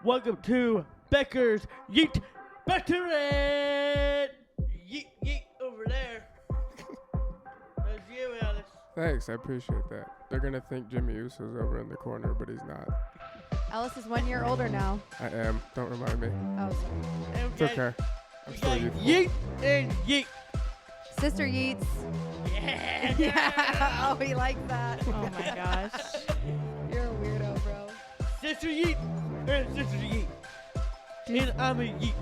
Welcome to Becker's Yeet Bantering. Yeet, yeet over there. That's you, Alice. Thanks, I appreciate that. They're gonna think Jimmy Uso's over in the corner, but he's not. Alice is 1 year older now. I am. Don't remind me. Oh, sorry. It's okay. I'm still youthful. Yeet and yeet. Sister Yeats. Yeah. Yeah. Oh, he likes that. Oh my gosh. You're a weirdo, bro. Sister Yeet and Sister Yeet. And I'm a Yeet.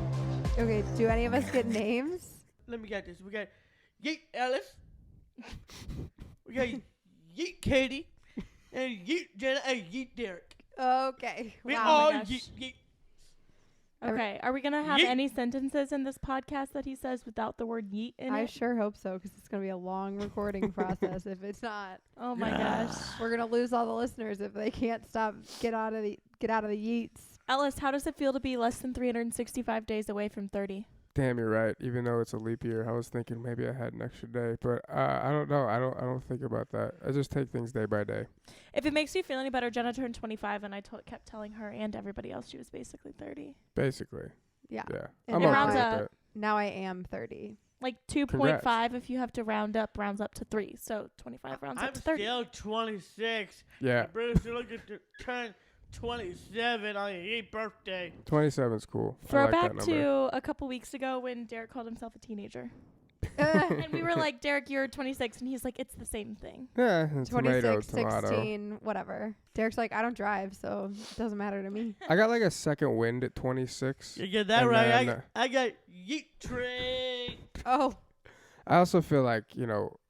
Okay, do any of us get names? Let me get this. We got Yeet Alice. We got Yeet Katie. And Yeet Jenna and Yeet Derek. Okay. We Wow. all my gosh. Yeet Yeet. Okay, are we going to have Yeet. any sentences in this podcast that he says without the word yeet in I it? sure hope so, because it's going to be a long recording process. If it's not, Oh my Yeah. gosh. we're going to lose all the listeners if they can't stop. Get out of the Yeats. Ellis, how does it feel to be less than 365 days away from 30? Damn, you're right. Even though it's a leap year, I was thinking maybe I had an extra day, but I don't know. I don't think about that. I just take things day by day. If it makes you feel any better, Jenna turned 25, and I kept telling her and everybody else she was basically 30. Basically. Yeah. Yeah. And I'm it okay rounds with up. that. Now I am 30. Like 2.5 if you have to round up to 3. So 25 rounds I'm up to 30. still 26. Yeah. Bruce, you're looking to turn 27 on your 8th birthday. 27's cool. I like Throwback that number. to a couple weeks ago when Derek called himself a teenager. And we were like, Derek, you're 26. And he's like, it's the same thing. Yeah, and 26, tomato. 16, whatever. Derek's like, I don't drive, so it doesn't matter to me. I got like a second wind at 26. You get that And right. then, I got Yeet Train. Oh, I also feel like,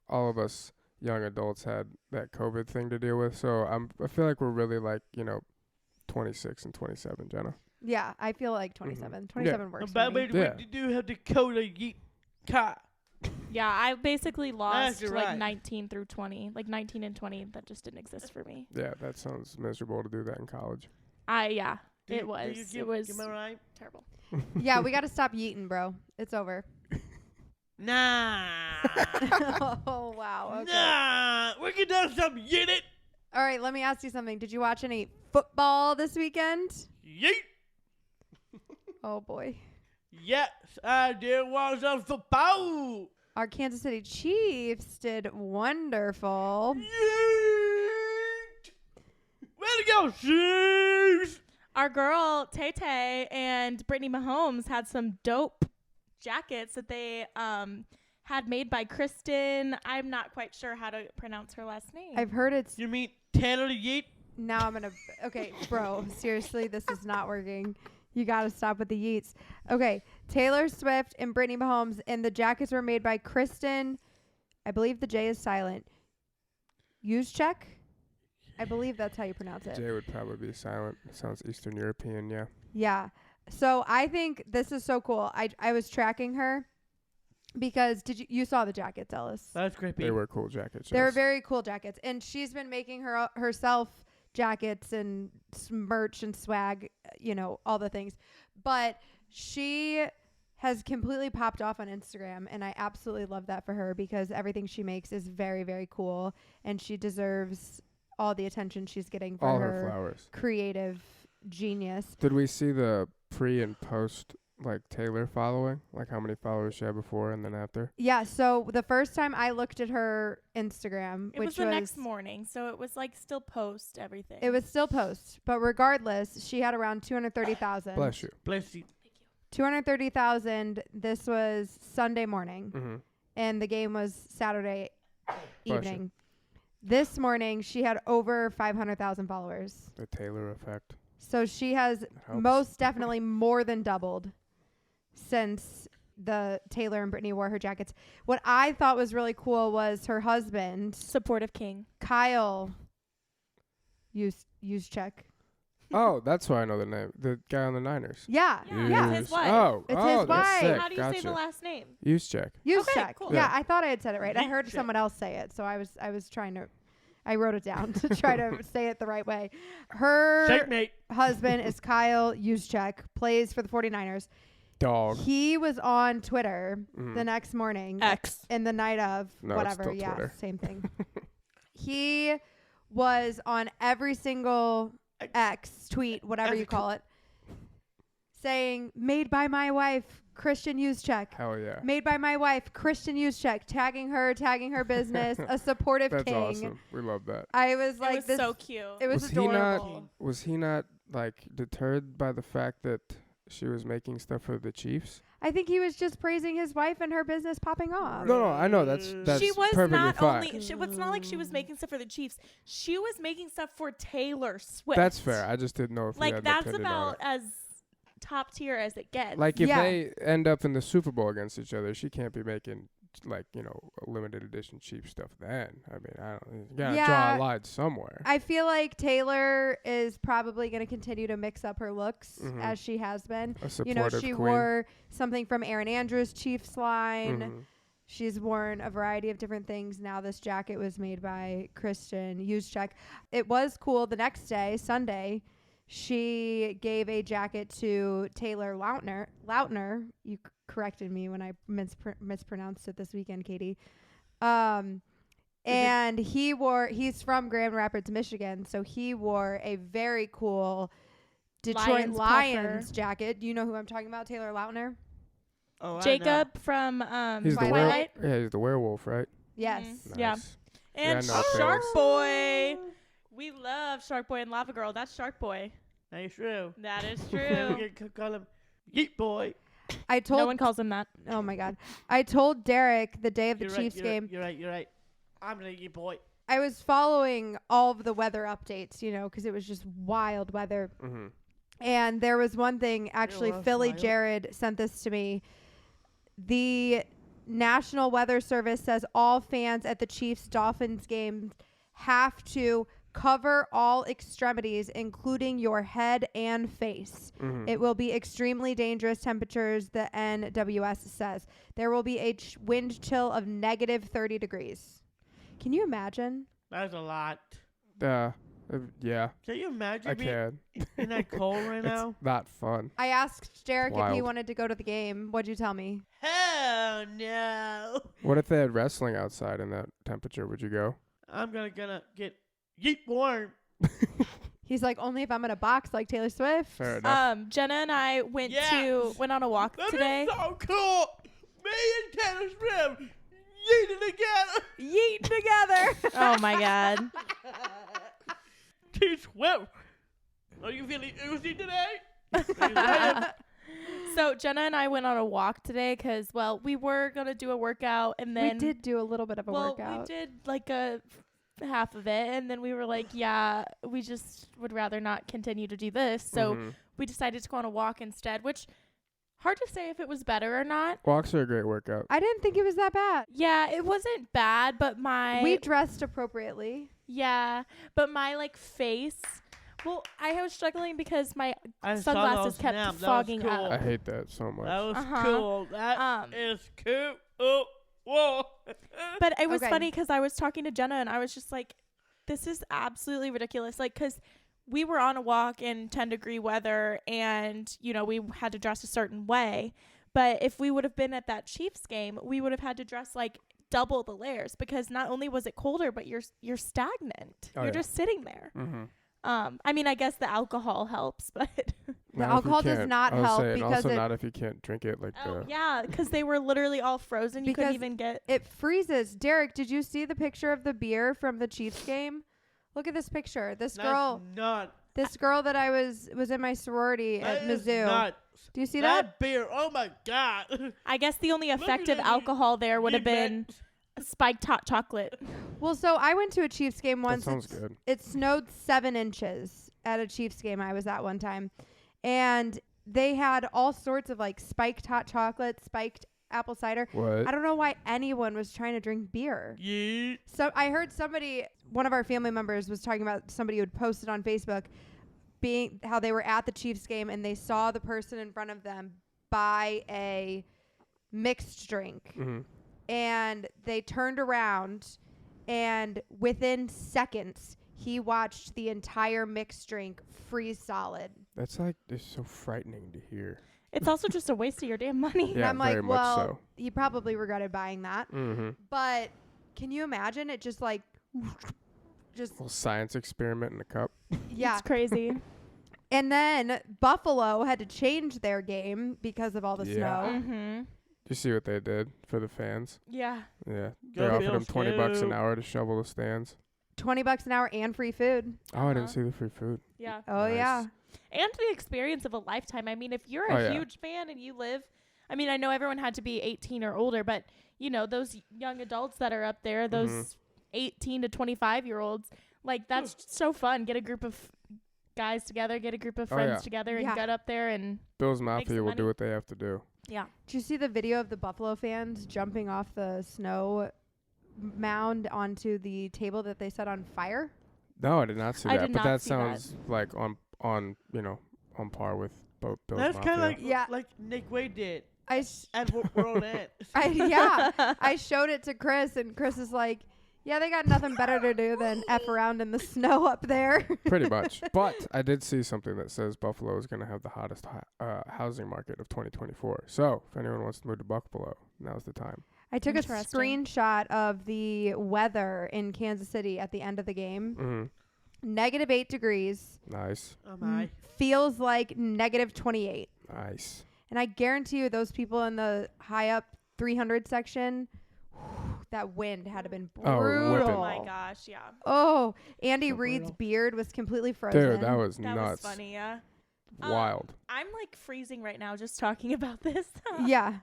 all of us young adults had that COVID thing to deal with. So I feel like we're really like, 26 and 27, Jenna. yeah, I feel like 27. 27 works for By the me. way, Yeah. we do have Dakota Yeet Car. Yeah, I basically lost That's like right. 19 through 20. Like 19 and 20, that just didn't exist for me. Yeah, that sounds miserable to do that in college. Yeah, Do it you- was. do It you was Am I right? terrible. Yeah, we got to stop yeeting, bro. It's over. Nah. Oh, wow. Okay. Nah. We can do some Yeet it. All right, let me ask you something. Did you watch any football this weekend? Yeet. Oh, boy. Yes, I did watch some football. Our Kansas City Chiefs did wonderful. Yeet. Way to go, Chiefs. Our girl, Tay and Brittany Mahomes had some dope jackets that they had made by Kristen. I'm not quite sure how to pronounce her last name. I've heard it's... You mean Taylor Yeet? Now I'm going to... Okay, bro, seriously, this is not working. You got to stop with the yeets. Okay, Taylor Swift and Brittany Mahomes, and the jackets were made by Kristen. I believe the J is silent. Juszczyk? I believe that's how you pronounce it. Jay would probably be silent. It sounds Eastern European, yeah. Yeah. So I think this is so cool. I was tracking her because you saw the jackets, Ellis? That's creepy. They were cool jackets. They were yes. very cool jackets, and she's been making herself jackets and merch and swag, all the things. But she has completely popped off on Instagram, and I absolutely love that for her because everything she makes is very, very cool, and she deserves all the attention she's getting for all her her flowers. creative genius. Did we see the pre and post Taylor following? Like how many followers she had before and then after? Yeah, so the first time I looked at her Instagram, it which was the next morning, so it was like still post everything. it was still post, but regardless, she had around 230,000. Bless you. Bless you. 230,000. This was Sunday morning, Mm-hmm. and the game was Saturday Bless evening. This morning, she had over 500,000 followers. The Taylor effect. So she has Helps. most definitely more than doubled since the Taylor and Brittany wore her jackets. What I thought was really cool was her husband, supportive king. Kyle Juszczyk. Oh, that's why I know the name. The guy on the Niners. Yeah. Yeah, it's his wife. Oh, It's oh, his that's wife. sick. How do you gotcha. say the last name? Juszczyk. Juszczyk. cool. Yeah, Yeah. I thought I had said it right. I heard Juszczyk. someone else say it, so I was trying to. I wrote it down to try to say it the right way. Her Checkmate. husband is Kyle Juszczyk, plays for the 49ers. Dog. He was on Twitter Mhm. the next morning X. in the night of No, it's whatever. still Yeah, Twitter. same thing. He was on every single X tweet, whatever you call it, saying, made by my wife, Christian Juszczyk. Hell yeah. Made by my wife, Christian Juszczyk. Tagging her business, a supportive That's king. awesome. We love that. I was like, it was this. so cute. It was adorable. Was he not like deterred by the fact that she was making stuff for the Chiefs? I think he was just praising his wife and her business popping off. No, I know that's she was perfectly not fine. only. It's not like she was making stuff for the Chiefs. She was making stuff for Taylor Swift. That's fair. I just didn't know if he Like had that's opinion on about it. as top tier as it gets. Like if Yeah. they end up in the Super Bowl against each other, she can't be making like limited edition cheap stuff. Then I mean, I don't. You gotta draw a line somewhere. I feel like Taylor is probably going to continue to mix up her looks as she has been. A supportive She queen. wore something from Aaron Andrews' Chiefs line. Mhm. She's worn a variety of different things. Now this jacket was made by Christian Juszczyk. It was cool. The next day, Sunday, she gave a jacket to Taylor Lautner. You corrected me when I mispronounced it this weekend, Katie. And he's from Grand Rapids, Michigan, so he wore a very cool Detroit Lions puffer. jacket. Do you know who I'm talking about? Taylor Lautner? Oh, Jacob from He's the Twilight. he's the werewolf, right? Yes. Nice. Yeah. And Yeah, I know Shark Taylor's. Boy. We love Shark Boy and Lava Girl. That's Shark Boy. That's true. That is Then true. we can call him Yeet Boy. I told No one calls him that. Oh my God. I told Derek the day of the You're Chiefs right, game. You're right. I'm gonna Yeet Boy. I was following all of the weather updates, because it was just wild weather. Mhm. And there was one thing, actually, was Philly wild. Jared sent this to me. The National Weather Service says all fans at the Chiefs-Dolphins game have to cover all extremities, including your head and face. Mhm. It will be extremely dangerous temperatures, the NWS says. There will be a wind chill of negative 30 degrees. Can you imagine? That's a lot. Yeah, Can you imagine I being can. in that cold right It's now? not fun. I asked Derek if he Wild. wanted to go to the game. What'd you tell me? Hell no. What if they had wrestling outside in that temperature? Would you go? I'm gonna get Yeet warm. He's like, only if I'm in a box like Taylor Swift. Fair enough. Jenna and I went Yes. on a walk That today. is so cool. Me and Taylor Swift yeeted together. Yeet together. Oh my God. T-Swift. Are you feeling oozy today? So Jenna and I went on a walk today because, we were going to do a workout and then. We did do a little bit of a workout. We did like a half of it and then we were like, yeah, we just would rather not continue to do this. So Mhm. we decided to go on a walk instead, which hard to say if it was better or not. Walks are a great workout. I didn't think it was that bad. Yeah, it wasn't bad, but We dressed appropriately. but my like face. Well, I was struggling because my I saw sunglasses those kept snaps. That was fogging cool. I up. hate that so much. That was Uh-huh. cool. That is cool. Oh, whoa. But it was Okay. funny because I was talking to Jenna and I was just like, this is absolutely ridiculous. Like, because we were on a walk in 10-degree weather and, we had to dress a certain way. But if we would have been at that Chiefs game, we would have had to dress like double the layers because not only was it colder, but you're stagnant. Oh, you're yeah. just sitting there. Mm-hmm. I mean, I guess the alcohol helps, but The alcohol does not help because also it- not if you can't drink it like oh the. yeah, because they were literally all frozen. You couldn't Because even get. It freezes. Derek, did you see the picture of the beer from the Chiefs game? Look at this picture. This girl that I was in my sorority at Mizzou. Do you see that? beer? Oh my God. I guess the only Look at effective that, alcohol there would You have been spiked hot chocolate. Well, so I went to a Chiefs game That once. sounds good. It snowed 7 inches at a Chiefs game I was at one time. And they had all sorts of like spiked hot chocolate, spiked apple cider. What? I don't know why anyone was trying to drink beer. Yeet. So I heard one of our family members was talking about somebody who had posted on Facebook how they were at the Chiefs game and they saw the person in front of them buy a mixed drink. Mm-hmm. And they turned around and within seconds he watched the entire mixed drink freeze solid. That's like it's so frightening to hear. It's also just a waste of your damn money. And Yeah, I'm like, very much well, so. he probably regretted buying that. Mm-hmm. But can you imagine it just like Little science experiment in a cup. yeah. It's crazy. And then Buffalo had to change their game because of all the Yeah. snow. Mm-hmm. You see what they did for the fans? Yeah. Yeah. They Go offered them Bills, $20 an go. hour to shovel the stands. $20 an hour and free food. Oh, I didn't Uh-huh. see the free food. Yeah. Oh, Nice. yeah. And the experience of a lifetime. I mean, if you're Oh, a yeah. huge fan and you live, I mean, I know everyone had to be 18 or older, but, you know, those young adults that are up there, those Mhm. 18 to 25-year-olds, like, that's so fun. Get a group of guys together, get a group of Oh, friends yeah. together, and Yeah. get up there and, Bills some Mafia will money. do what they have to do. yeah. Did you see the video of the Buffalo fans jumping off the snow mound onto the table that they set on fire? No, I did not see I that. did But not that see that. sounds like on on par with both Bills That's Mafia. kind of like Yeah. like Nick Wade did I sh- at World End. I showed it to Chris, and Chris is like, yeah, they got nothing better to do than F around in the snow up there. Pretty much. But I did see something that says Buffalo is going to have the hottest housing market of 2024. So if anyone wants to move to Buffalo, now's the time. I took a Interesting. screenshot of the weather in Kansas City at the end of the game. Mm-hmm. -8 degrees. Nice. Oh my. Feels like -28. Nice. And I guarantee you those people in the high up 300 section, that wind had to been Oh, brutal. whipping. Oh, my gosh, yeah. Oh, Andy So Reid's brutal. beard was completely frozen. Dude, that was That nuts. was funny, yeah. Wild. I'm, like, freezing right now just talking about this. Yeah.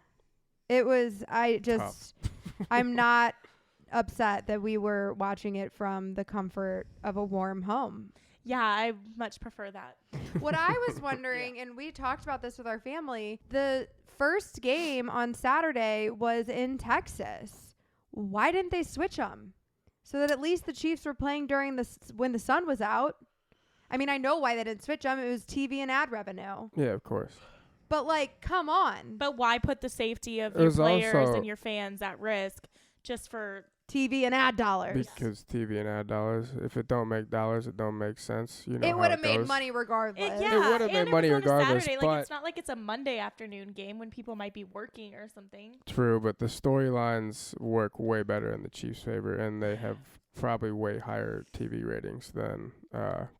It was, I'm not upset that we were watching it from the comfort of a warm home. Yeah, I much prefer that. What I was wondering, and we talked about this with our family, the first game on Saturday was in Texas. Why didn't they switch them? So that at least the Chiefs were playing during when the sun was out. I mean, I know why they didn't switch them. It was TV and ad revenue. Yeah, of course. But, like, come on. But why put the safety of It your was players also- and your fans at risk just for... TV and ad dollars. Because TV and ad dollars, if it don't make dollars, it don't make sense. You know It how would have it made goes. money regardless. yeah, would've and made it money was on a regardless, Saturday. but- Like, it's not like it's a Monday afternoon game when people might be working or something. True, but the storylines work way better in the Chiefs' favor, and they have probably way higher TV ratings than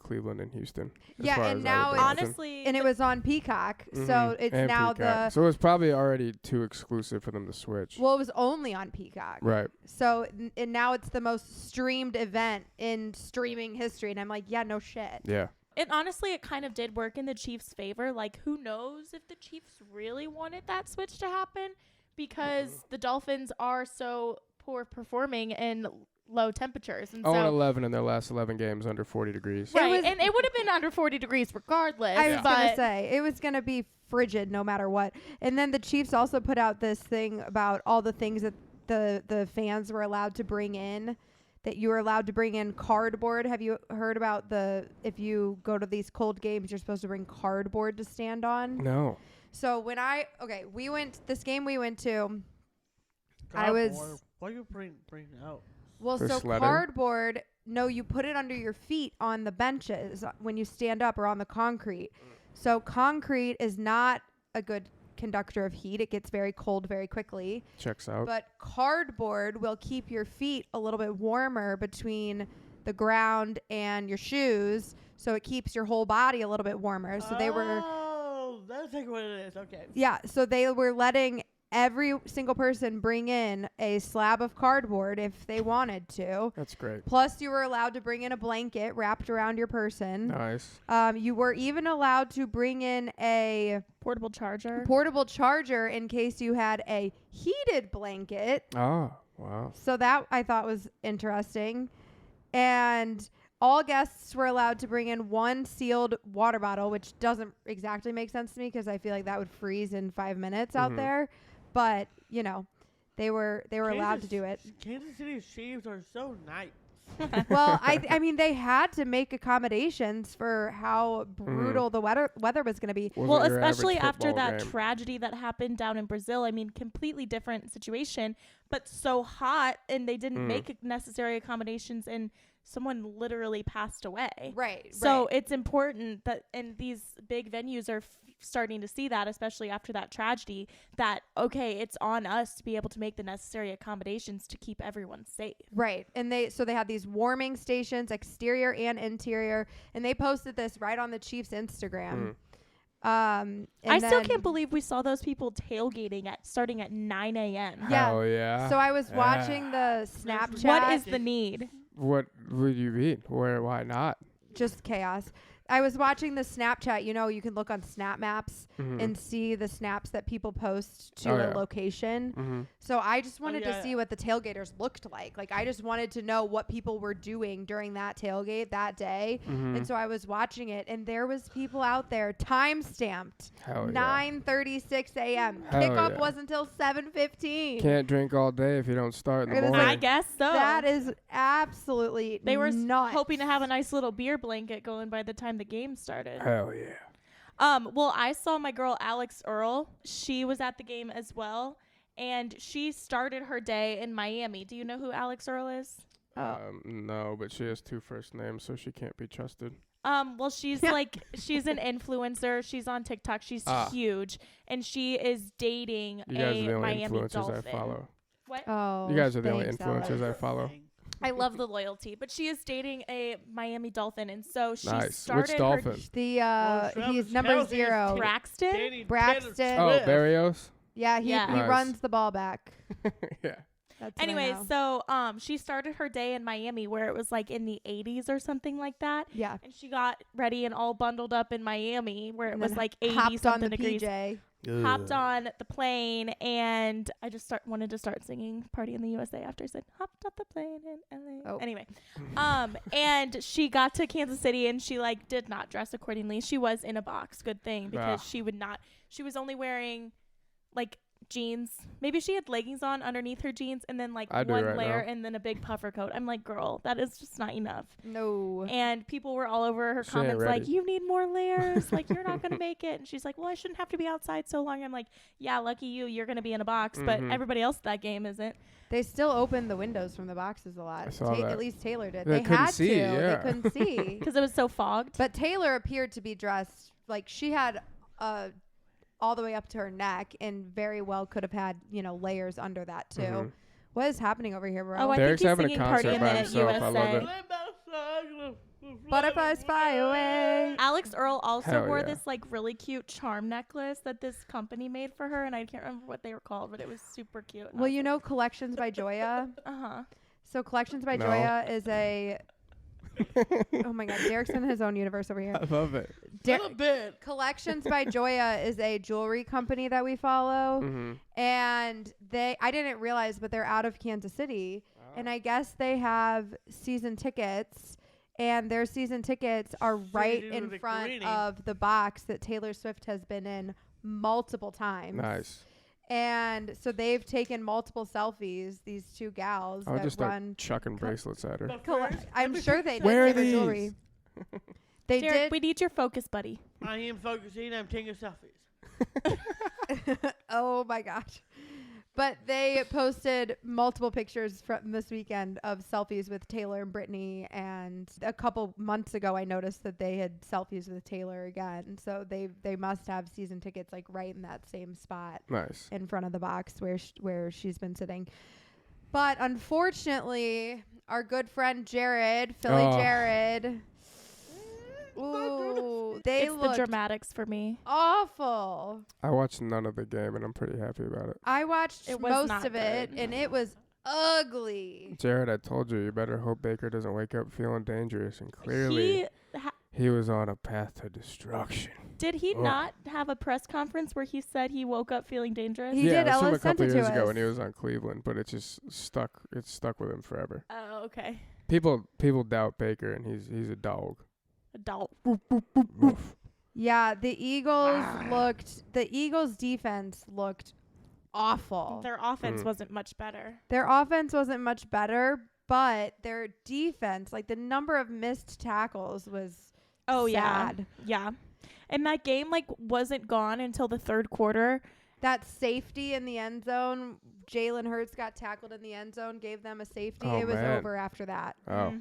Cleveland and Houston. as Yeah, far and as I now would it's- imagine. Honestly, And it was on Peacock. So Mhm, it's and now Peacock. So it was probably already too exclusive for them to switch. well, it was only on Peacock. Right. So and now it's the most streamed event in streaming history. And I'm like, yeah, no shit. Yeah. and honestly, it kind of did work in the Chiefs' favor. Like, who knows if the Chiefs really wanted that switch to happen because the Dolphins are so poor performing in low temperatures. And 0-11 in their last 11 games under 40 degrees. It right, was- and it would have been under 40 degrees regardless. I was but gonna say it was gonna be frigid no matter what. And then the Chiefs also put out this thing about all the things that the fans were allowed to bring in. That you were allowed to bring in cardboard. Have you heard about if you go to these cold games, you're supposed to bring cardboard to stand on? No. So when this game we went to, I was- Boy, why you bring out? well, For so sledding? cardboard, no, you put it under your feet on the benches when you stand up or on the concrete. So concrete is not a good conductor of heat. It gets very cold very quickly. Checks out. But cardboard will keep your feet a little bit warmer between the ground and your shoes, so it keeps your whole body a little bit warmer. So they were, Oh, that's like what it is. Okay. yeah, so they were letting every single person bring in a slab of cardboard if they wanted to. That's great. Plus, you were allowed to bring in a blanket wrapped around your person. Nice. You were even allowed to bring in a portable charger. portable charger in case you had a heated blanket. Oh, wow. So that I thought was interesting. And all guests were allowed to bring in one sealed water bottle, which doesn't exactly make sense to me because I feel like that would freeze in 5 minutes out Mhm. there. But, you know, they were allowed to do it. Kansas City Chiefs are so nice. Well, I mean, they had to make accommodations for how brutal the weather was going to be. Wasn't Well, your average especially after football that game. tragedy that happened down in Brazil. I mean, completely different situation. but so hot, and they didn't make necessary accommodations, and someone literally passed away. Right. So it's important that, and these big venues are starting to see that, especially after that tragedy, that, okay, it's on us to be able to make the necessary accommodations to keep everyone safe. Right. And they had these warming stations, exterior and interior, and they posted this right on the Chiefs Instagram. I still can't believe we saw those people tailgating starting at 9 a.m. Yeah. Hell yeah. So I was watching the Snapchat. What is the need? What would you mean? Why not? Just chaos. I was watching the Snapchat. You know, you can look on Snap Maps and see the snaps that people post to a location. So I just wanted to see what the tailgaters looked like. Like, I just wanted to know what people were doing during that tailgate that day. And so I was watching it, and there was people out there, time-stamped, 9:36 a.m. Kickoff was until 7:15. Can't drink all day if you don't start in the morning. I guess so. That is absolutely They were nuts. hoping to have a nice little beer blanket going by the time the game started. Hell yeah. Well, I saw my girl Alex Earl. She was at the game as well, and she started her day in Miami. Do you know who Alex Earl is? No, but she has 2 first names, so she can't be trusted. Well, she's she's an influencer. She's on TikTok. She's huge, and she is dating You guys are the only Miami influencers Dolphin. I follow. What? Oh, You guys are the only thanks, influencers Alex. I follow. I love the loyalty, but she is dating a Miami Dolphin, and so she Nice. started Which Dolphin? He's number 0. Braxton. Braxton. Oh, Barrios? Yeah, he Nice. runs the ball back. Yeah. That's what I Anyways, know. so she started her day in Miami where it was like in the 80s or something like that. Yeah. And she got ready and all bundled up in Miami where it And was then like 80 hopped on something the degrees. PJ. Hopped on the plane, and I just wanted to start singing Party in the USA after I said hopped off the plane in LA. Oh. Anyway, and she got to Kansas City, and she like did not dress accordingly. She was in a box. Good thing, because she was only wearing like jeans. Maybe she had leggings on underneath her jeans, and then like one layer and then a big puffer coat. I'm like, girl, that is just not enough. No. And people were all over her comments like, you need more layers. Like, you're not going to make it. And she's like, well, I shouldn't have to be outside so long. I'm like, yeah, lucky you. You're going to be in a box. But everybody else at that game isn't. They still opened the windows from the boxes a lot. I saw that. At least Taylor did. They couldn't had see, to. yeah. They couldn't see. Because it was so fogged. But Taylor appeared to be dressed like she had all the way up to her neck, and very well could have had, layers under that too. What is happening over here, bro? Oh, I Derek's think he's having a singing Party concert in by the himself. I love USA. it. Butterflies fly away. Alex Earl also Hell wore yeah. this like really cute charm necklace that this company made for her, and I can't remember what they were called, but it was super cute. Well, you know Collections by Joya? Uh-huh. So Collections by No. Joya is a... Oh my God, Derek's in his own universe over here. I love it. Collections by Joya is a jewelry company that we follow. And I didn't realize, but they're out of Kansas City. And I guess they have season tickets. And their season tickets are right in front of the box that Taylor Swift has been in multiple times. Nice. And so they've taken multiple selfies, these two gals I would that just start run. chucking bracelets at her. I'm sure they did Where are give her these? jewelry. They Derek, did. we need your focus, buddy. I am focusing. I'm taking selfies. Oh my gosh. But they posted multiple pictures from this weekend of selfies with Taylor and Brittany. And a couple months ago, I noticed that they had selfies with Taylor again. So they must have season tickets like right in that same spot. Nice. In front of the box where she's been sitting. But unfortunately, our good friend Jared, Philly Jared, ooh, they It's the looked dramatics for me. awful. I watched none of the game, and I'm pretty happy about it. I watched It was most not of it, good. and it was ugly. Jared, I told you better hope Baker doesn't wake up feeling dangerous. And clearly, he was on a path to destruction. Did he not have a press conference where he said he woke up feeling dangerous? He did. I saw him a Ellis sent couple it to years ago us. when he was on Cleveland, but it just stuck. It stuck with him forever. Oh, okay. People doubt Baker, and he's a dog. Adult. Oof. Yeah, the Eagles defense looked awful. Their offense wasn't much better. Their offense wasn't much better, but their defense, like the number of missed tackles was sad. Yeah. And that game like wasn't gone until the third quarter, that safety in the end zone. Jalen Hurts got tackled in the end zone, gave them a safety. Oh, It was man. over after that. Oh,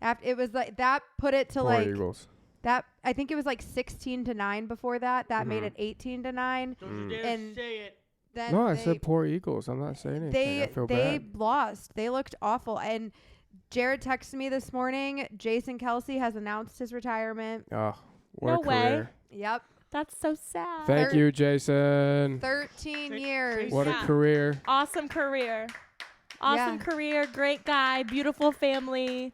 After it was like that put it to poor like Eagles. that. I think it was like 16-9 before that. That made Mhm. it 18-9. Don't you dare And say it. Then No, I they, said poor Eagles. I'm not saying anything. I feel they bad. lost. They looked awful. And Jared texted me this morning. Jason Kelsey has announced his retirement. Oh, what No a way. career. Yep, That's so sad. Thank you, Jason. 13 Take- years. What Yeah. a career. Awesome career. Awesome Yeah. career. Great guy. Beautiful family.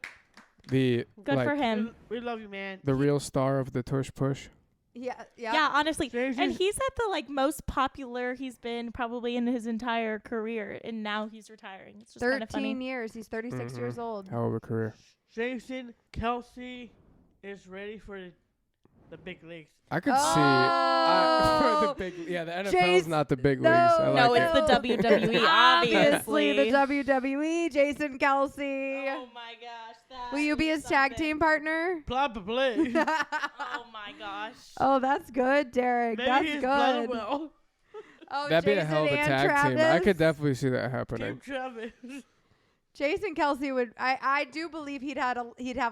The Good like, for him. We love you, man. the real star of the tush push. Yeah, Yeah, honestly. Seriously? And he's at the like most popular he's been probably in his entire career, and now he's retiring. It's just kind of 13 funny. years. He's 36 Mhm. years old. Hell of a career. Jason Kelsey is ready for the big leagues. I could see. Oh. For the big, yeah, the NFL's Jace- not the big no, leagues. I like No, it. it's the WWE, Obviously, obviously. the WWE. Jason Kelsey. Oh my gosh. That Will you be is his tag something. team partner? Probably. Oh my gosh. Oh, that's good, Derek. Maybe That's he's good. well. Oh, That'd be a Jason hell of a and tag team. I Travis. could definitely see that Team happening. Travis. Jason Kelsey would. I do believe he'd have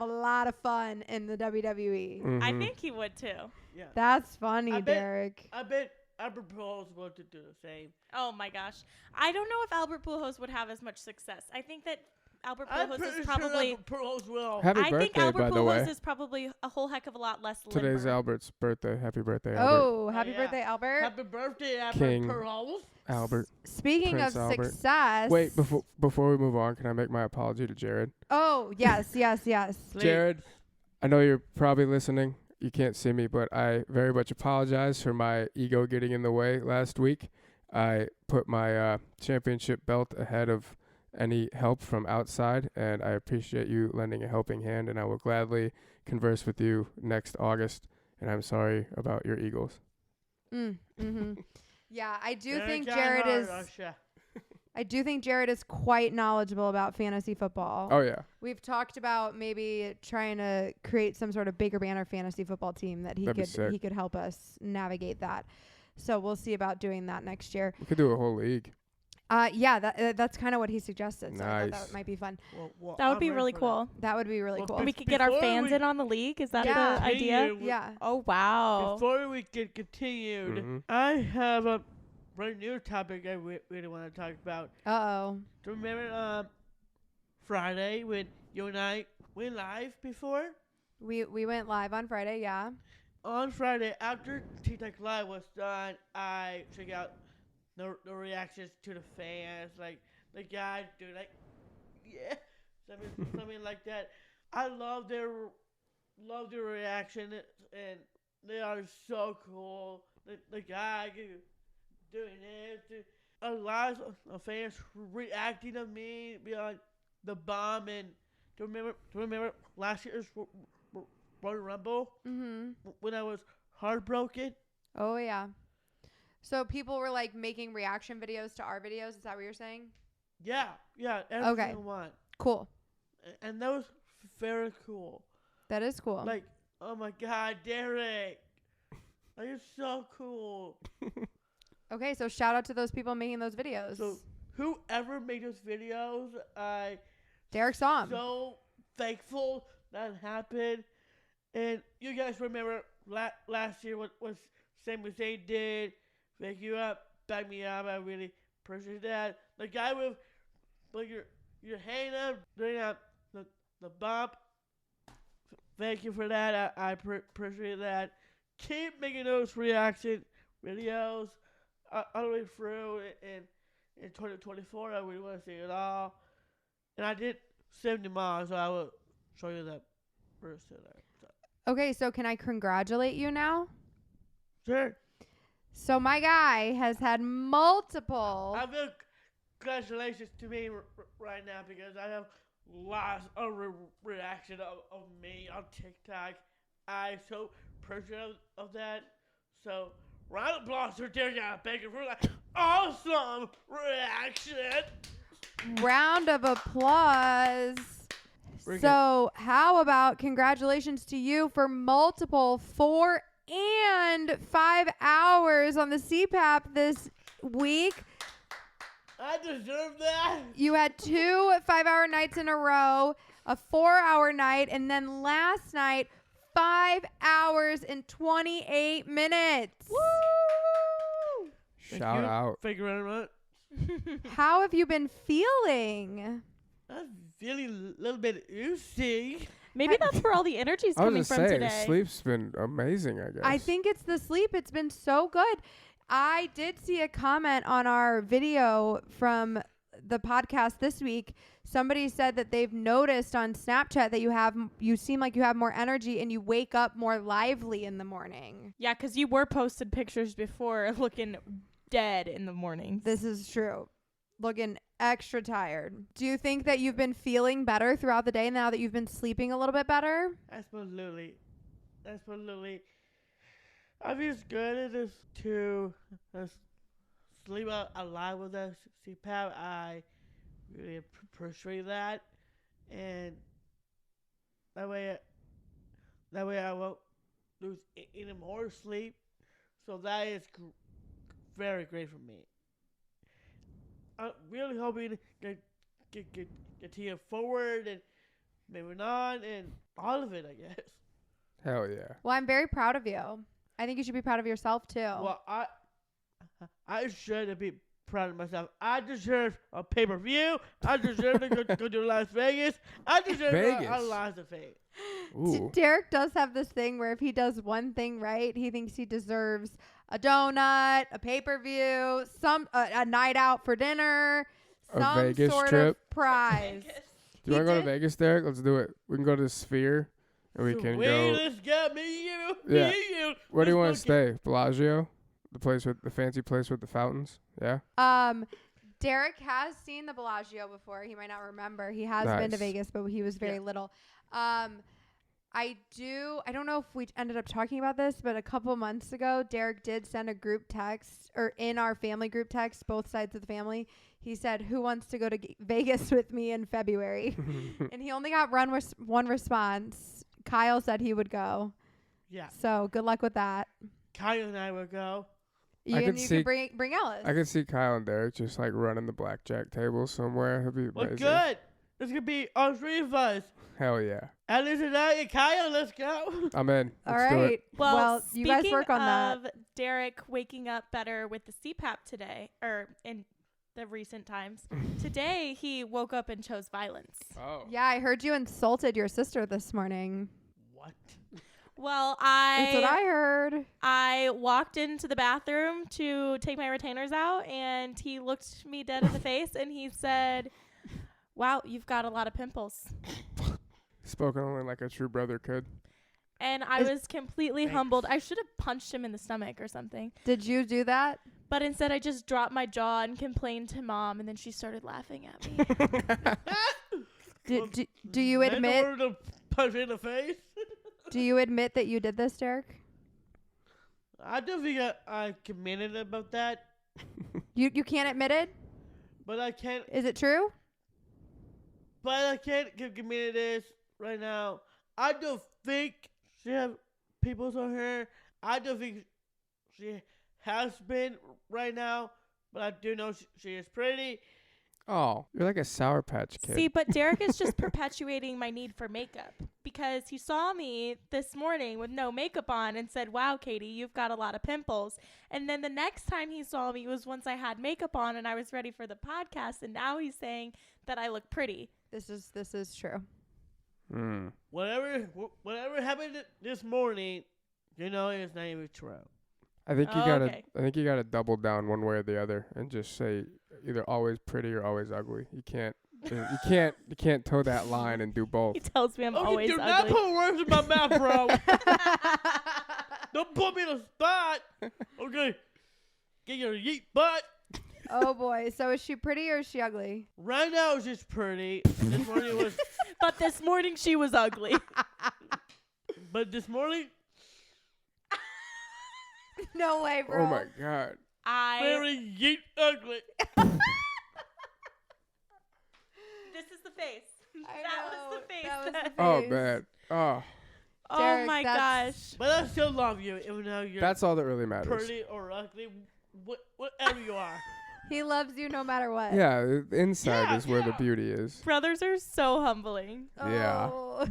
a lot of fun in the WWE. I Mhm. think he would too. Yeah. That's funny, I bet- Derek. I bet Albert Pujols will to do the same. Oh my gosh. I don't know if Albert Pujols would have as much success. I think that Albert I'm Pujols pretty is sure probably. Albert Pujols will. Happy I think birthday, Albert by the way. Pujols is probably a whole heck of a lot less limber. Today's Albert's birthday. Happy birthday, Albert. Oh, happy yeah. birthday, Albert. Happy birthday, Albert King. Pujols. Albert. Speaking Prince of Albert. success. Wait, before we move on, can I make my apology to Jared? Oh, yes. Please. Jared, I know you're probably listening. You can't see me, but I very much apologize for my ego getting in the way last week. I put my championship belt ahead of any help from outside, and I appreciate you lending a helping hand, and I will gladly converse with you next August, and I'm sorry about your Eagles. Mm-hmm. Yeah, I do Very think kind Jared heart, is. Russia. I do think Jared is quite knowledgeable about fantasy football. Oh, yeah. We've talked about maybe trying to create some sort of Bigger Banner fantasy football team that That'd be sick. he could help us navigate that. So we'll see about doing that next year. We could do a whole league. Yeah, that's kind of what he suggested. So I thought Nice. that might be fun. Well, That would I'm be ready really for cool. That would be really Well, cool. And we could get our Before fans we- in on the league. Is that Yeah. the idea? Continue, Yeah. Oh wow. Before we get continued, Mhm. I have a brand new topic I really want to talk about. Uh-oh. Do you remember Friday when you and I went live before? We went live on Friday, yeah. On Friday, after TikTok Live was done, I checked out the reactions to the fans, like the guys do, like, yeah, something like that. I love their reaction, and they are so cool. The guy doing this, a lot of fans reacting to me beyond the bomb, and do you remember last year's Royal Rumble? Mm-hmm. When I was heartbroken. Oh, yeah. So people were, like, making reaction videos to our videos. Is that what you're saying? Yeah, every Okay. single one. Cool. And that was very cool. That is cool. Like, oh my God, Derek, are you so cool? Okay, so shout out to those people making those videos. So whoever made those videos, I Derek saw 'em. so thankful that happened. And you guys remember last year what Sami Zayn did? Pick you up, back me up. I really appreciate that. The guy with like your hand up, doing up the bump. Thank you for that. I appreciate that. Keep making those reaction videos all the way through. In 2024, I really want to see it all. And I did 70 miles, so I will show you that first. Okay, so can I congratulate you now? Sure. So my guy has had multiple. I feel congratulations to me right now because I have lots of reaction of me on TikTok. I'm so appreciative of that. So, round of applause for Derek Baker for that awesome reaction. Round of applause. We're So how about congratulations to you for multiple 4 and 5 hours on the CPAP this week. I deserve that. You had 2 5-hour nights in a row, a 4-hour night, and then last night, 5 hours and 28 minutes. Woo! Shout out. Thank you very much. How have you been feeling? I'm feeling a little bit oozy. Maybe that's where all the energy's I was coming just from saying, today. sleep's been amazing, I guess. I think it's the sleep. It's been so good. I did see a comment on our video from the podcast this week. Somebody said that they've noticed on Snapchat that you seem like you have more energy and you wake up more lively in the morning. Yeah, because you were posted pictures before looking dead in the mornings. This is true. Looking extra tired. Do you think that you've been feeling better throughout the day now that you've been sleeping a little bit better? Absolutely. I feel good as to sleep a lot with us. CPAP. I really appreciate that, and that way I won't lose any more sleep. So that is very great for me. I'm really hoping to continue forward and moving on and all of it, I guess. Hell yeah. Well, I'm very proud of you. I think you should be proud of yourself too. Well, I should be proud of myself. I deserve a pay-per-view. I deserve to go to Las Vegas. I deserve a lot of things. Ooh. Derek does have this thing where if he does one thing right, he thinks he deserves a donut, a pay-per-view, a night out for dinner, some Vegas sort trip. of prize. Do you want to go to Vegas, Derek? Let's do it. We can go to the Sphere, and we can go. Let's go, me, you, Yeah. me, you. Where do you want to stay? Bellagio, the fancy place with the fountains. Yeah. Derek has seen the Bellagio before. He might not remember. He has been to Nice. Vegas, but he was very little. I don't know if we ended up talking about this, but a couple months ago, Derek did send a group text, or in our family group text, both sides of the family. He said, "Who wants to go to Vegas with me in February?" And he only got one response. Kyle said he would go. Yeah. So good luck with that. Kyle and I will go. You can bring Ellis. I can see Kyle and Derek just like running the blackjack table somewhere. It'd be Well, amazing. good. This could be all three of us. Hell yeah. Alice and I and Kyle, let's go. I'm in. All Let's do it. right. Well, you guys work on that. Speaking of Derek waking up better with the CPAP today, or in the recent times, today he woke up and chose violence. Oh. Yeah, I heard you insulted your sister this morning. What? Well, That's what I heard. I walked into the bathroom to take my retainers out, and he looked me dead in the face, and he said, "Wow, you've got a lot of pimples." Spoken only like a true brother could. And I was completely humbled. I should have punched him in the stomach or something. Did you do that? But instead, I just dropped my jaw and complained to Mom, and then she started laughing at me. Do you admit? I to punch in the face. Do you admit that you did this, Derek? I don't think I committed about that, You can't admit it? but I can't. Is it true? But I can't commit this right now. I don't think she has pimples on her. I don't think she has been right now, but I do know she is pretty. Oh, you're like a Sour Patch Kid. See, but Derek is just perpetuating my need for makeup, because he saw me this morning with no makeup on and said, "Wow, Katie, you've got a lot of pimples." And then the next time he saw me was once I had makeup on and I was ready for the podcast, and now he's saying that I look pretty. This is true. Whatever happened this morning, it's not even true. I think you Oh, gotta. okay. I think you gotta double down one way or the other and just say either always pretty or always ugly. You can't. You can't toe that line and do both. He tells me I'm always do ugly. not put words in my mouth, bro. Don't put me in a spot. Okay. Get your yeet butt. Oh boy. So is she pretty or is she ugly? Right now she's pretty. This morning was, But this morning she was ugly. but this morning No way, bro. Oh my god. very yeet ugly. This is the face. I That know, was the face. that was the Oh face. man. Oh, Oh Derek, my that's- gosh. But I still love you, even though you're that's all that really matters. pretty or ugly. whatever you are. He loves you no matter what. Yeah, the inside Yeah, is where the yeah. beauty is. Brothers are so humbling. Yeah. Oh.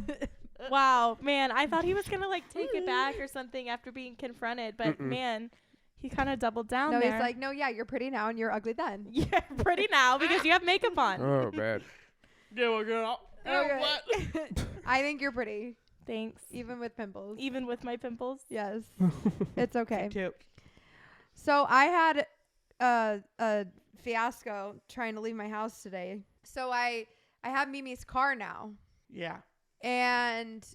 Wow, man, I thought he was gonna like take it back or something after being confronted, but Mm-mm. man, he kind of doubled down No, there. he's like, no, yeah, you're pretty now and you're ugly then. yeah, pretty now because you have makeup on. Oh, man. Yeah, well, girl. You know Okay. what? I think you're pretty, Thanks. even with pimples. Even with my pimples. Yes, it's okay. Too. So I had a fiasco trying to leave my house today. So I have Mimi's car now, Yeah. and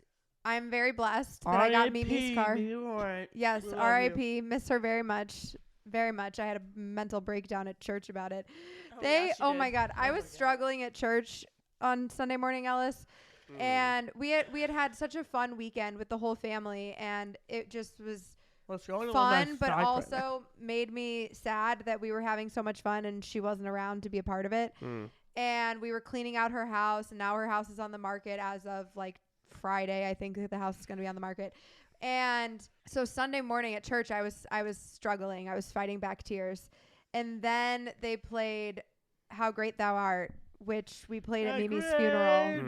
I'm very blessed that I got Mimi's car. Right. Yes, We love R.I.P. Miss her very much. Very much. I had a mental breakdown at church about it. yeah, she Oh did. my God. I Oh was my God. struggling at church on Sunday morning, Ellis. And we had such a fun weekend with the whole family, and it just was What's going on fun, with but that also made me sad that we were having so much fun and she wasn't around to be a part of it. Mm. And we were cleaning out her house, and now her house is on the market as of like Friday. I think that the house is going to be on the market. And so Sunday morning at church, I was struggling. I was fighting back tears. And then they played How Great Thou Art, which we played at Mimi's funeral.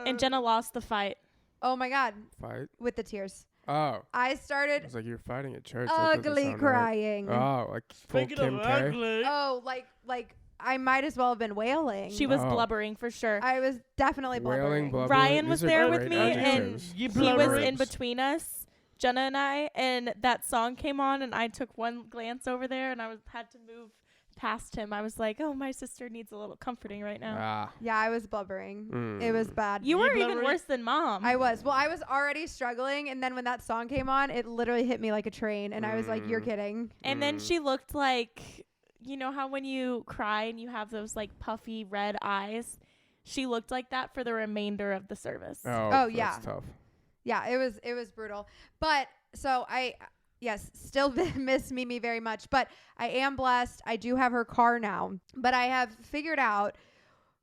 And Jenna lost the fight. Oh my God, Fight? with the tears. Oh. I I started was like, you're fighting at church. That doesn't ugly sound right. crying. Oh, like full Speaking Kim of K? ugly. Oh, like I might as well have been wailing. She was Oh. blubbering for sure. I was definitely Wailing, blubbering. blubbering. Ryan was These are there great with me, adjectives. You for He was blubbering. in verbs. between us, Jenna and I, and that song came on, and I took one glance over there, and I had to move past him. I was like, "Oh, my sister needs a little comforting right now." Ah. Yeah, I was blubbering. Mm. It was bad. You You were even blubbering? worse than Mom. I was. Well, I was already struggling, and then when that song came on, it literally hit me like a train, and I was like, "You're Mm. kidding." and then Mm. she looked like, you know how when you cry and you have those like puffy red eyes? She looked like that for the remainder of the service. Oh, Oh, that's yeah. tough. Yeah, it was brutal. But so yes, still miss Mimi very much, but I am blessed. I do have her car now, but I have figured out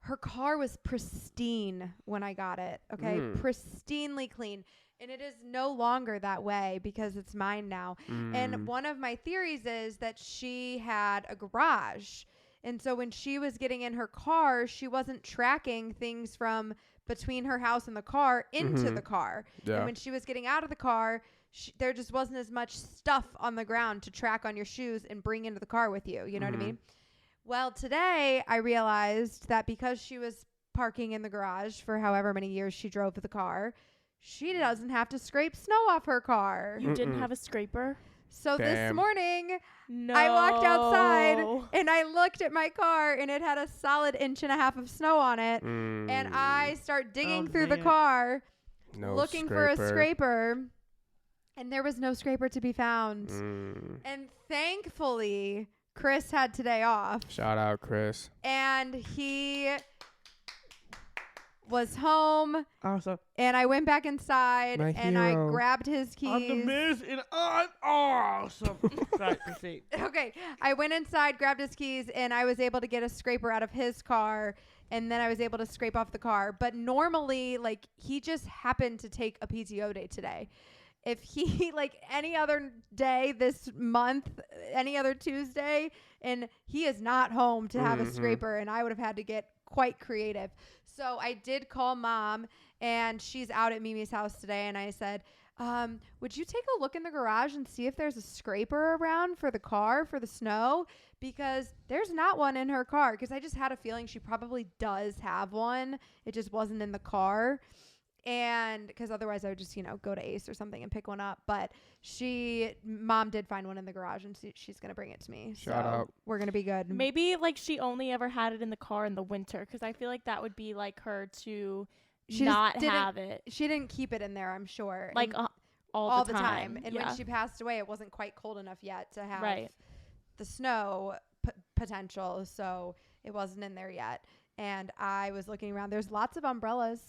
her car was pristine when I got it. Okay, Mm. pristinely clean. And it is no longer that way because it's mine now. Mm. And one of my theories is that she had a garage. And so when she was getting in her car, she wasn't tracking things from between her house and the car into Mhm. the car. Yeah. And when she was getting out of the car, there just wasn't as much stuff on the ground to track on your shoes and bring into the car with you. You know what I Mhm. mean? Well, today I realized that because she was parking in the garage for however many years she drove the car, she doesn't have to scrape snow off her car. You didn't Mm-mm. have a scraper? So this Damn. morning No. I walked outside and I looked at my car and it had a solid 1.5 inches of snow on it. Mm. And I start digging Oh, through the man. car No looking for a scraper. And there was no scraper to be found. Mm. And thankfully, Chris had today off. Shout out, Chris. And he was home. Awesome. And I went back inside My and hero. I grabbed his keys. I'm the Miz and I'm awesome. Right, proceed. Okay, I went inside, grabbed his keys, and I was able to get a scraper out of his car, and then I was able to scrape off the car. But normally, like, he just happened to take a PTO day today. If he, like, any other day this month, any other Tuesday, and he is not home to have a Mhm. scraper, and I would have had to get quite creative. So I did call Mom, and she's out at Mimi's house today, and I said, would you take a look in the garage and see if there's a scraper around for the car, for the snow? Because there's not one in her car. Because I just had a feeling she probably does have one. It just wasn't in the car. And because otherwise I would just, go to Ace or something and pick one up. But Mom did find one in the garage, and she's going to bring it to me. Shout so out. we're going to be good. Maybe like she only ever had it in the car in the winter because I feel like that would be like her to She just not didn't- have it She didn't keep it in there, I'm sure. like And all the time. And yeah. when she passed away, it wasn't quite cold enough yet to have Right. the snow potential. So it wasn't in there yet. And I was looking around. There's lots of umbrellas,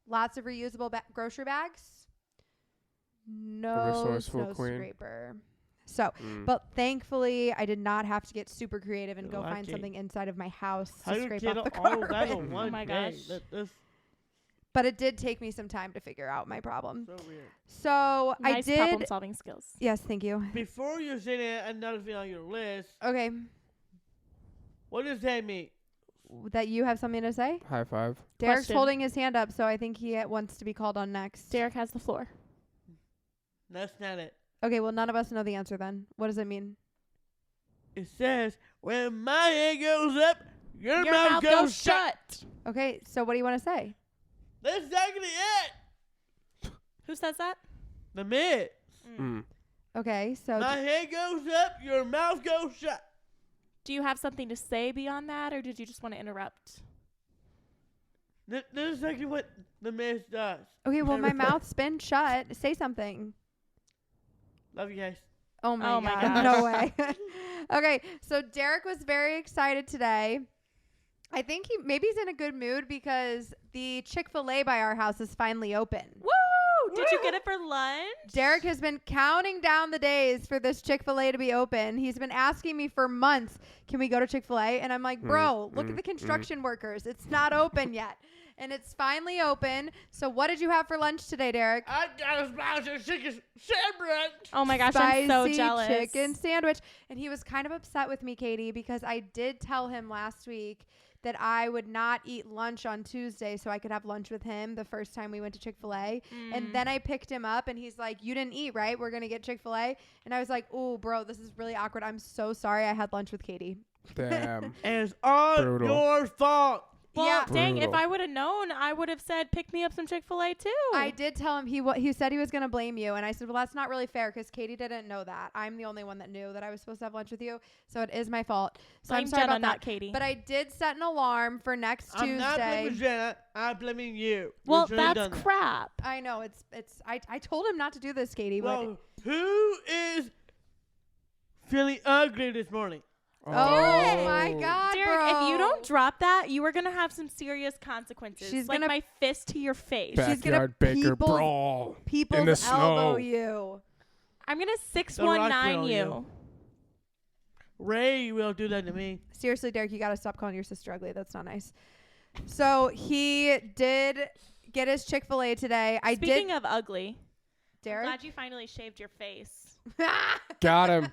lots of reusable grocery bags. No resourceful snow queen. scraper. So, Mm. but thankfully, I did not have to get super creative and go find Lucky. something inside of my house How to you scrape get off the all car of that with. in one my day? gosh. That's But it did take me some time to figure out my problem. So weird. So I Nice did. problem-solving skills. Yes, thank you. Before you say another thing on your list, Okay, what does that mean? that you have something to say? High five. Derek's Question. holding his hand up, so I think he wants to be called on next. Derek has the floor. That's not it. Okay, well, none of us know the answer then. What does it mean? It says, when my head goes up, your, Your mouth goes shut. Okay, so what do you want to say? That's exactly it. Who says that? The mid. Mm. Okay, so My head goes up, your mouth goes shut. Do you have something to say beyond that, or did you just want to interrupt? This is exactly what the mid does. okay, well, my mouth's been shut. Say something. Love you guys. Oh my Oh my god, gosh. no way. Okay, so Derek was very excited today. I think maybe he's in a good mood because the Chick-fil-A by our house is finally open. Woo! Did you get it for lunch? Derek has been counting down the days for this Chick-fil-A to be open. He's been asking me for months, can we go to Chick-fil-A? And I'm like, bro, look at the construction workers. It's not open yet. And it's finally open. So what did you have for lunch today, Derek? I got a spicy chicken sandwich. Oh my gosh, Spicy I'm so jealous. chicken sandwich. And he was kind of upset with me, Katie, because I did tell him last week that I would not eat lunch on Tuesday so I could have lunch with him the first time we went to Chick-fil-A. And then I picked him up and he's like, you didn't eat, right? We're going to get Chick-fil-A. And I was like, oh, bro, this is really awkward. I'm so sorry I had lunch with Katie. Damn. And it's all Brutal. your fault. Well, Yeah. dang, if Brutal. I would have known, I would have said, pick me up some Chick-fil-A too. I did tell him he said he was going to blame you. And I said, well, that's not really fair because Katie didn't know that. I'm the only one that knew that I was supposed to have lunch with you. So it is my fault. So Blame I'm sorry Jenna, about that. not Katie. But I did set an alarm for next I'm not Tuesday. blaming Jenna. I'm blaming you. well, You shouldn't have that's done that. crap. I know I told him not to do this, Katie. But Well, who is feeling ugly this morning? oh my Oh. God, Derek, bro. if you don't drop that, you are going to have some serious consequences. She's like gonna- my fist to your face. She's gonna Backyard Baker people's- brawl. people's in the elbow snow. you. I'm going to Rock 619 will, you. you. Ray will do that to me. Seriously, Derek, you got to stop calling your sister ugly. That's not nice. So he did get his Chick-fil-A today. Speaking of ugly, I'm Derek. glad you finally shaved your face. Got him.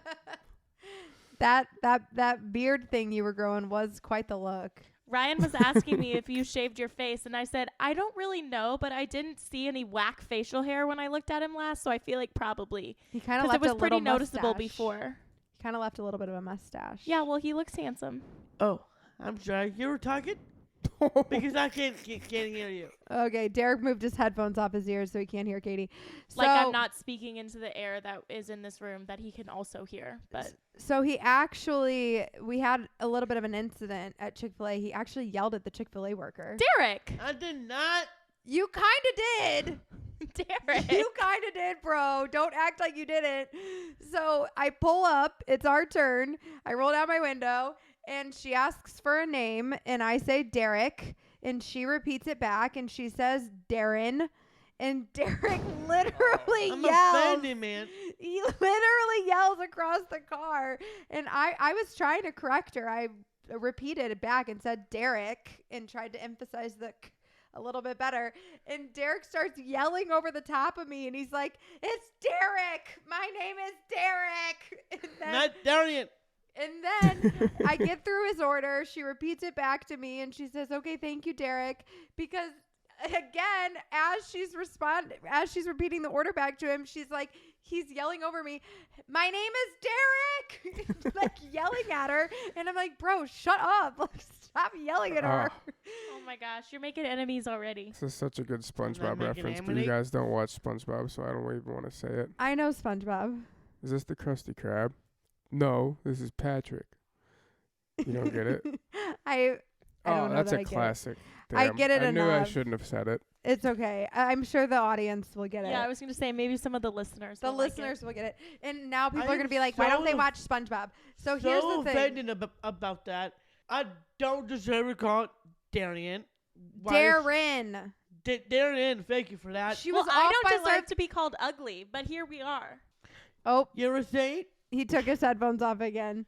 That beard thing you were growing was quite the look. Ryan was asking me if you shaved your face, and I said, I don't really know, but I didn't see any whack facial hair when I looked at him last, so I feel like probably. He kind of Because left it was a pretty little noticeable mustache. before. He kind of left a little bit of a mustache. Yeah, well, he looks handsome. Oh, I'm sorry. You were talking? Because I can't hear you. Okay, Derek moved his headphones off his ears so he can't hear Katie. Like So- I'm not speaking into the air that is in this room that he can also hear. But So we had a little bit of an incident at Chick-fil-A. He actually yelled at the Chick-fil-A worker. Derek! I did not. You kind of did. Derek! You kind of did, bro. Don't act like you didn't. So I pull up. It's our turn. I roll down my window, and she asks for a name, and I say Derek, and she repeats it back, and she says Darren, and Derek literally I'm yells. offended, man. He literally yells across the car, and I was trying to correct her. I repeated it back and said Derek, and tried to emphasize the k a little bit better. And Derek starts yelling over the top of me, and he's like, "It's Derek. My name is Derek." And then, Not Darian. and then I get through his order. She repeats it back to me, and she says, "Okay, thank you, Derek," because again, as she's repeating the order back to him, she's like, he's yelling over me, "My name is Derek," like yelling at her, and I'm like, bro, shut up, like stop yelling at her. Oh my gosh, you're making enemies already. This is such a good SpongeBob making reference, but you lemonade. guys don't watch SpongeBob, so I don't even want to say it. I know SpongeBob. Is this the Krusty Krab? No, this is Patrick. You don't get it? I don't know that's that a I get it. classic. I Damn, get it I knew I enough. shouldn't have said it. It's okay. I'm sure the audience will get it. Yeah, I was going to say maybe some of the listeners. The will like it. listeners will get it. And now people I are going to am be like, why don't they so- watch SpongeBob? So here's the thing. offended about that. I don't deserve to call it Darian. Darren. Darian, thank you for that. She Well, was I off don't by deserve like, to be called ugly, but here we are. oh, You were saying? he took his headphones off again.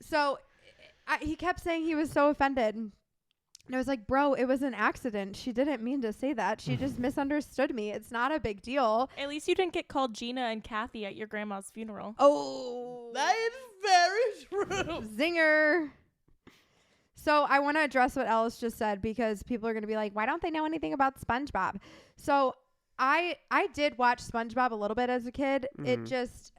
So he kept saying he was so offended. And I was like, bro, it was an accident. She didn't mean to say that. She just misunderstood me. It's not a big deal. At least you didn't get called Gina and Kathy at your grandma's funeral. Oh. That is very true. Zinger. So I want to address what Alice just said because people are going to be like, why don't they know anything about SpongeBob? So I did watch SpongeBob a little bit as a kid. It just,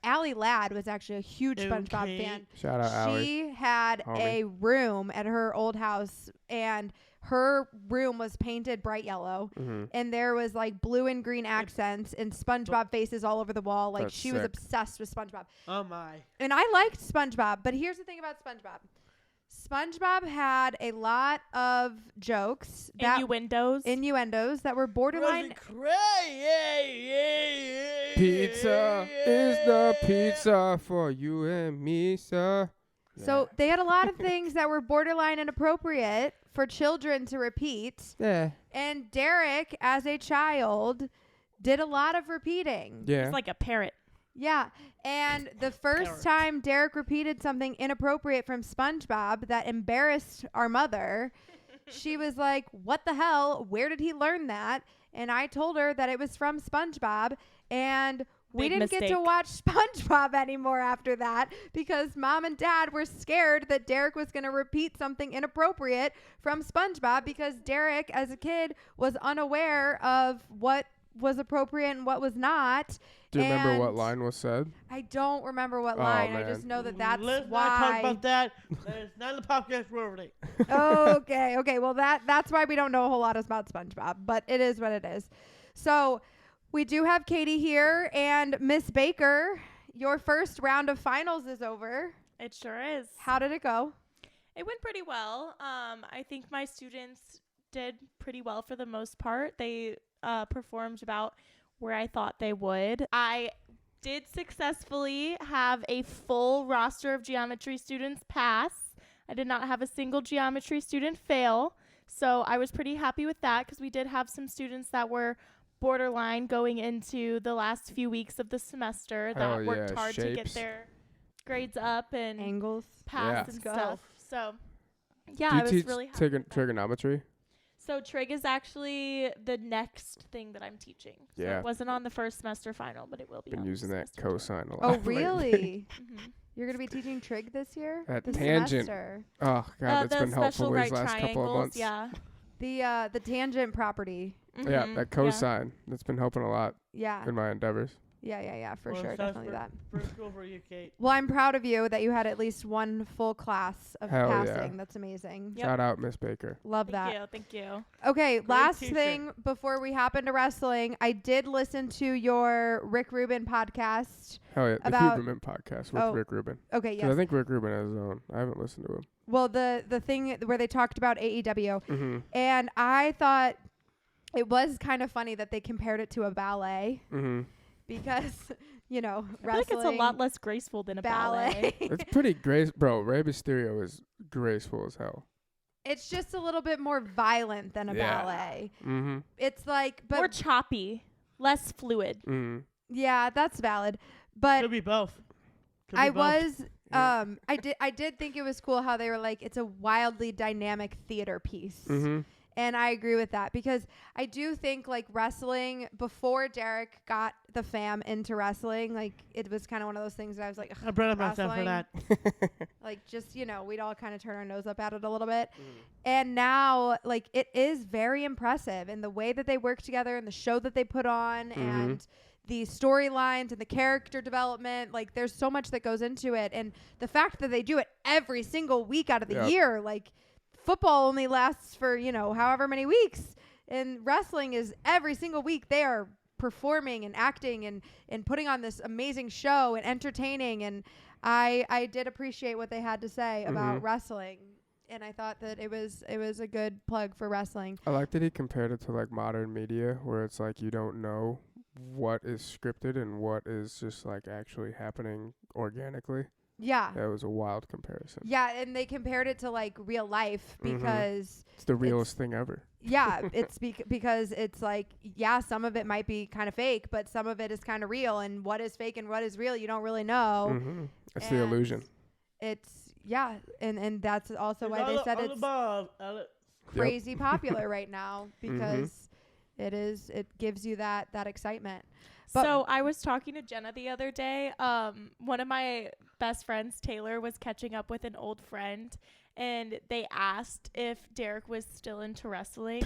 Allie Ladd was actually a huge SpongeBob fan. Shout out Allie. She had Homie. a room at her old house, and her room was painted bright yellow, and there was like blue and green accents and SpongeBob faces all over the wall. Like That's she was sick. obsessed with SpongeBob. Oh my. And I liked SpongeBob, but here's the thing about SpongeBob. SpongeBob had a lot of jokes, innuendos that were borderline. Pizza is the pizza for you and me, sir. So they had a lot of things that were borderline inappropriate for children to repeat. Yeah. And Derek, as a child, did a lot of repeating. Yeah. It's like a parrot. Yeah. And the first time Derek repeated something inappropriate from SpongeBob that embarrassed our mother, she was like, what the hell? Where did he learn that? And I told her that it was from SpongeBob. And we didn't get to watch SpongeBob anymore after that because Mom and Dad were scared that Derek was going to repeat something inappropriate from SpongeBob because Derek, as a kid, was unaware of what was appropriate and what was not. Do you remember what line was said? I don't remember what line. Man. I just know that that's Let's why. not talk about that. It's not in the podcast already. Okay. Well, that's why we don't know a whole lot about SpongeBob, but it is what it is. So we do have Katie here, and Miss Baker, your first round of finals is over. It sure is. How did it go? It went pretty well. I think my students did pretty well for the most part. They performed about where I thought they would. I did successfully have a full roster of geometry students pass. I did not have a single geometry student fail. So I was pretty happy with that because we did have some students that were borderline going into the last few weeks of the semester that worked hard to get their grades up and angles pass and stuff. So yeah, Do you I was teach really happy with that. trigonometry? So trig is actually the next thing that I'm teaching. So Yeah. it wasn't on the first semester final, but it will be. Been on using the that semester cosine a lot. Oh, lately. really? Mm-hmm. You're going to be teaching trig this year? That This tangent. semester? Oh God, that's the been helpful special these right last couple of triangles, months. yeah. The tangent property. Yeah, that cosine. That's been helping a lot Yeah. in my endeavors. Yeah, for Well, sure. that's Definitely that. First goal for you, Kate. Well, I'm proud of you that you had at least one full class of Hell yeah. passing. That's amazing. Yep. Shout out Miss Baker. Love that. Thank you. Okay, last t-shirt. thing before we hop into wrestling, I did listen to your Rick Rubin podcast. Hell yeah, the About- Huberman podcast with Rick Rubin. Okay, 'Cause yes. I think Rick Rubin has his own. I haven't listened to him. Well, the thing where they talked about AEW, Mm-hmm. and I thought it was kind of funny that they compared it to a ballet Mm-hmm. because, you know, I feel like wrestling. it's a lot less graceful than a ballet. It's pretty bro. Rey Mysterio is graceful as hell. It's just a little bit more violent than a Yeah. ballet. Mm-hmm. It's like, but More choppy, less fluid. Mm-hmm. yeah, that's valid. But Could be both. Could be I both. was Yeah. I did think it was cool how they were like it's a wildly dynamic theater piece. Mm-hmm. And I agree with that because I do think like wrestling before Derek got the fam into wrestling, like it was kind of one of those things that I was like, I brought up myself for wrestling. that. Like just, you know, we'd all kind of turn our nose up at it a little bit. And now like it is very impressive in the way that they work together and the show that they put on and the storylines and the character development. Like there's so much that goes into it. And the fact that they do it every single week out of the year, like football only lasts for, you know, however many weeks. And wrestling is every single week they are performing and acting and putting on this amazing show and entertaining. And I did appreciate what they had to say about wrestling. And I thought that it was a good plug for wrestling. I like that he compared it to like modern media where it's like you don't know what is scripted and what is just like actually happening organically. Yeah. That was a wild comparison. Yeah, and they compared it to like real life because It's the realest thing ever. yeah, it's because it's like, yeah, some of it might be kind of fake, but some of it is kind of real. And what is fake and what is real, you don't really know. Mm-hmm. It's the And illusion. It's, yeah, and that's also why they said all it's, above, crazy popular right now because it gives you that excitement. But So I was talking to Jenna the other day. One of my best friends, Taylor, was catching up with an old friend, and they asked if Derek was still into wrestling.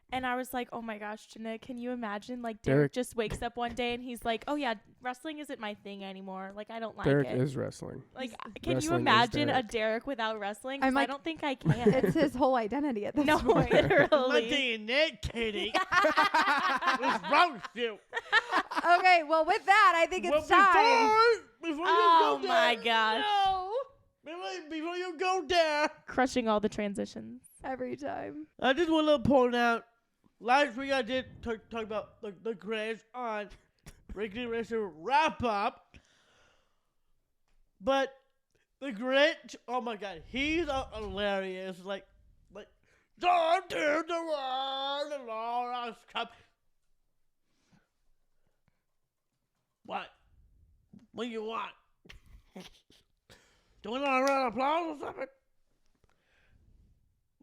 And I was like, oh my gosh, Jenna, can you imagine? Like, Derek just wakes up one day and he's like, oh yeah, wrestling isn't my thing anymore. Like, I don't like Derek it. is wrestling. Like, can Wrestling you is imagine a Derek. Derek without wrestling? 'Cause I'm like, I don't think I can. it's his whole identity at this No, point. I'm not literally. saying that, Katie. What's wrong with you? Okay, well, with that, I think Well, it's time. before Oh you go my there, gosh. no. Before you go there, Crushing all the transitions. Every time. I just want to point out, last week I did talk about the Grinch on Regular Wrestling Wrap Up, but the Grinch, oh my god, he's hilarious. Like, don't do the world, the Lord has come. What? What do you want? Do you want a round of applause or something?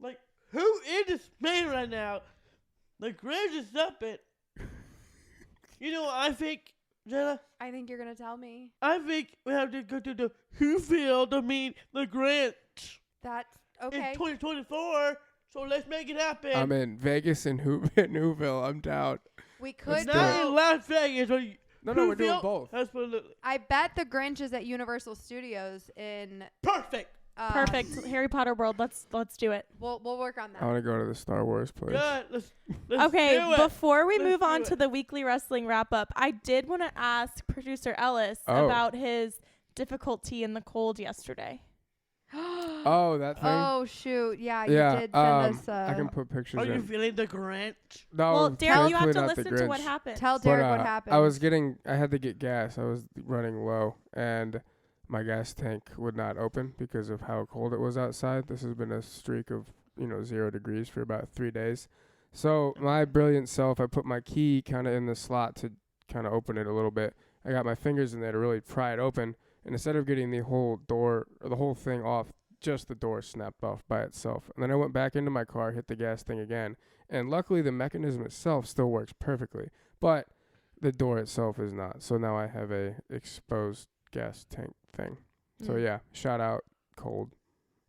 Like, who is this man right now? The Grinch is something. You know what I think, Jenna? I think you're going to tell me. I think we have to go to the Whofield to meet the Grinch That's in okay. 2024. So let's make it happen. I'm in Vegas and Whoville. I'm down. We It's could not go. in Las Vegas. Or No, we're doing Whoville? both. Absolutely. I bet the Grinch is at Universal Studios in. Perfect. Perfect. Harry Potter world. Let's do it. We'll work on I that. want to go to the Star Wars place. Good. Let's Okay, do it. before we Let's move do on it. to the weekly wrestling wrap up, I did want to ask producer Ellis Oh. about his difficulty in the cold yesterday. Oh, that thing? Oh shoot! Yeah, yeah. you did send us. I can put pictures Are you in. feeling the Grinch? No, Well, Derek, you have thankfully to not the listen to what Grinch. happened. Tell But, Derek what happened. I had to get gas. I was running low, and my gas tank would not open because of how cold it was outside. This has been a streak of 0 degrees for about 3 days. So my brilliant self, I put my key kind of in the slot to kind of open it a little bit. I got my fingers in there to really pry it open, and instead of getting the whole door or the whole thing off, just the door snapped off by itself. And then I went back into my car, hit the gas thing again, and luckily the mechanism itself still works perfectly, but the door itself is not. So now I have a exposed gas tank thing. So yeah, shout out cold.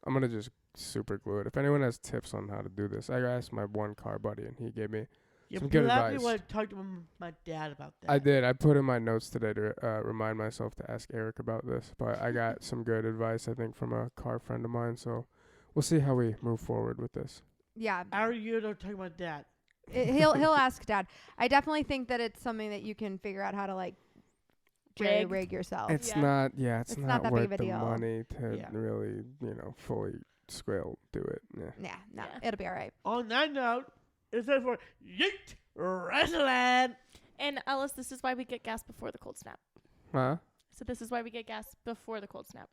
I'm gonna just super glue it. If anyone has tips on how to do this, I asked my one car buddy and he gave me You some good probably advice. want to talk to my dad about that. I did. I put in my notes today to remind myself to ask Eric about this, but I got some good advice, I think, from a car friend of mine. So we'll see how we move forward with this. Yeah, Are you to talk about that? he'll ask Dad. I definitely think that it's something that you can figure out how to jerry rig yourself. It's Yeah. not. It's not not that big worth of a the deal. money to Yeah. really, fully do it. Yeah. Yeah, no, Yeah. it'll be all right. On that note, it's time for Yeet Wrestling. And Ellis, this is why we get gas before the cold snap. Huh? So this is why we get gas before the cold snap.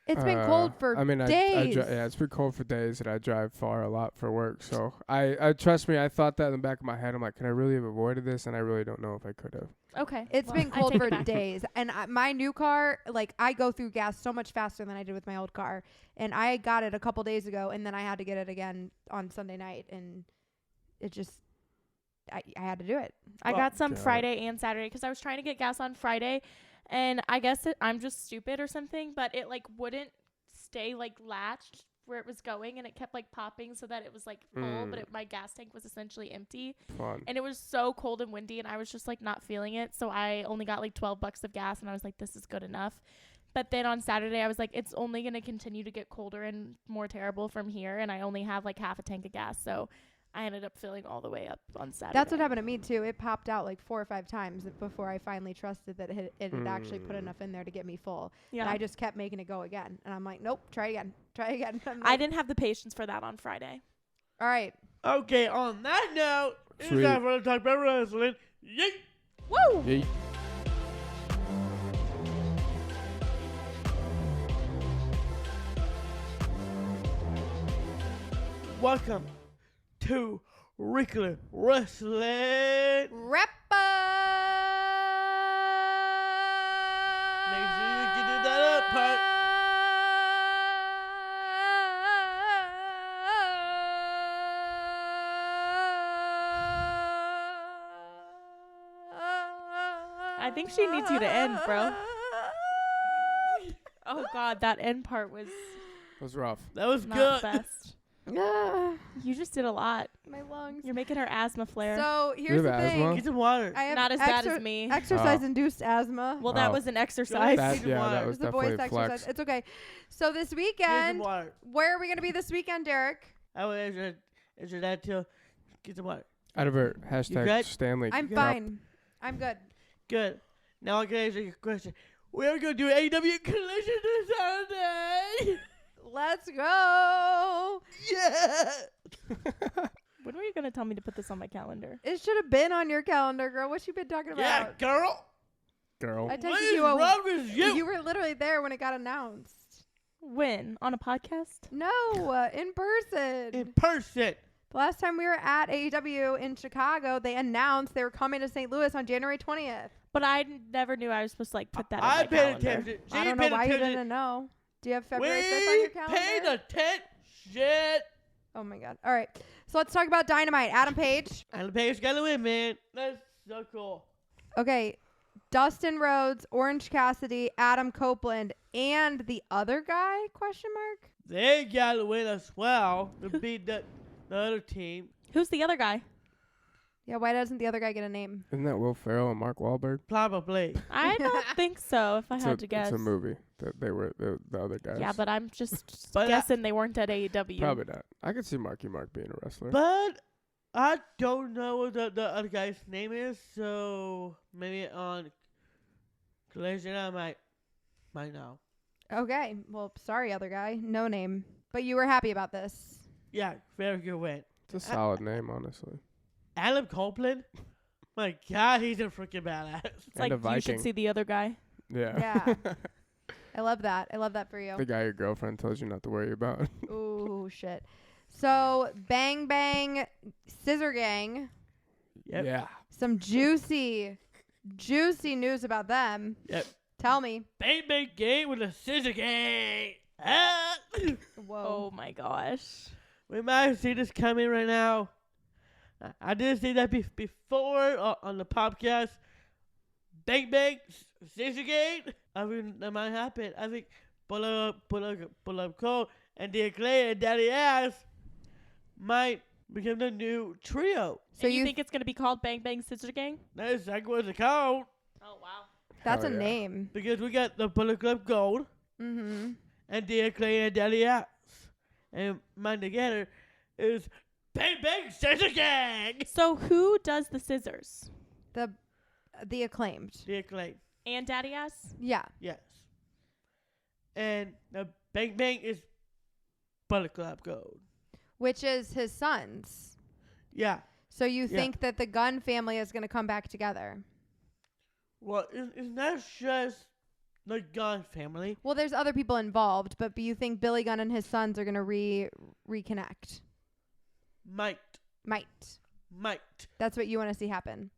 It's been cold for days. yeah, it's been cold for days, and I drive far a lot for work. So I trust me, I thought that in the back of my head. I'm like, can I really have avoided this? And I really don't know if I could have. Okay. It's well, been I cold take for it back. days. And my new car, I go through gas so much faster than I did with my old car. And I got it a couple days ago, and then I had to get it again on Sunday night. And it just, I had to do it. I Oh, got some God. Friday and Saturday because I was trying to get gas on Friday, and I guess I'm just stupid or something, but it wouldn't stay latched where it was going, and it kept popping so that it was full, but my gas tank was essentially empty, Fun. and it was so cold and windy, and I was just not feeling it. So I only got $12 of gas, and I was like, this is good enough. But then on Saturday, I was like, it's only going to continue to get colder and more terrible from here, and I only have half a tank of gas, so I ended up filling all the way up on Saturday. That's what happened to me, too. It popped out 4 or 5 times before I finally trusted that it had actually put enough in there to get me full. Yeah. And I just kept making it go again. And I'm like, nope, try again. Try again. I'm I like, didn't have the patience for that on Friday. all right. Okay, on that note, it's Sweet. time for the talk about wrestling. Yeet. Woo! Yeet. Welcome to Regular Wrestling. Wrap Make sure you get that up part. I think she needs you to end, bro. Oh God, that end part was rough. That was not good. the best. You just did a lot. My lungs. You're making her asthma flare. So here's You the have thing. asthma? Get some water. I have Not as bad as me. Exercise-induced asthma. Well, that Oh. was an exercise. That- That It was was the definitely voice a flex. exercise. It's okay. So this Get some weekend, water. where are we going to be this weekend, Derek? I will answer that too. Get some water. Out of her good? hashtag Stanley. I'm good? fine. I'm good. Good. Now I can answer your question. We're going to do AEW Collision this Saturday. Let's go. Yeah. When were you gonna tell me to put this on my calendar? It should have been on your calendar, girl. What you been talking Yeah, about? girl. Girl. I What texted is you wrong with you? You were literally there when it got announced. When? On a podcast? No, in person. In person. The last time we were at AEW in Chicago, they announced they were coming to St. Louis on January 20th. But I never knew I was supposed to like put that. I in my paid calendar. attention. She I don't know paid why you attention. didn't know. Do you have February 5th on We your calendar? paid attention. Oh my God. All right. So let's talk about Dynamite. Adam Page. And the Page got to win, man. That's so cool. Okay. Dustin Rhodes, Orange Cassidy, Adam Copeland, and the other guy? Question mark. They got to win as well to beat the other team. Who's the other guy? Yeah. Why doesn't the other guy get a name? Isn't that Will Ferrell and Mark Wahlberg? Probably. I don't think so. If I had to guess. It's a movie that they were the other guys. Yeah, but I'm just But, guessing they weren't at AEW. Probably not. I could see Marky Mark being a wrestler. But I don't know what the other guy's name is, so maybe on Collision I might know. Okay. Well, sorry, other guy. No name. But you were happy about this. Yeah, very good win. It's a solid name, honestly. Adam Copeland? My God, he's a freaking badass. It's And like a you Viking. should see the other guy. Yeah. I love that. I love that for you. The guy your girlfriend tells you not to worry about. Ooh, shit. So, Bang Bang Scissor Gang. Yep. Yeah. Some juicy news about them. Yep. Tell me. Bang Bang Gang with a scissor gang. Ah! Whoa. Oh my gosh. We might see this coming right now. I didn't see that before on the podcast. Bang Bang Scissor Gang. I mean, that might happen. I think Pull Up Cole and the Clay and Daddy Ass might become the new trio. So And you you think it's gonna be called Bang Bang Scissor Gang? That is exactly what it's called. Oh wow. that's Hell a yeah. name. Because we got the Pull Up Gold Mm-hmm. and the Clay and Daddy Ass. And mine together is Bang Bang Scissor Gang. So who does the scissors? The Acclaimed. The Clay. And Daddy Ass? Yeah. Yes. And the Bang Bang is Butterclap Gold. Which is his son's. Yeah. So you Yeah. think that the Gunn family is going to come back together? Well, it's not just the Gunn family. Well, there's other people involved, but you think Billy Gunn and his sons are going to reconnect? Might. That's what you want to see happen.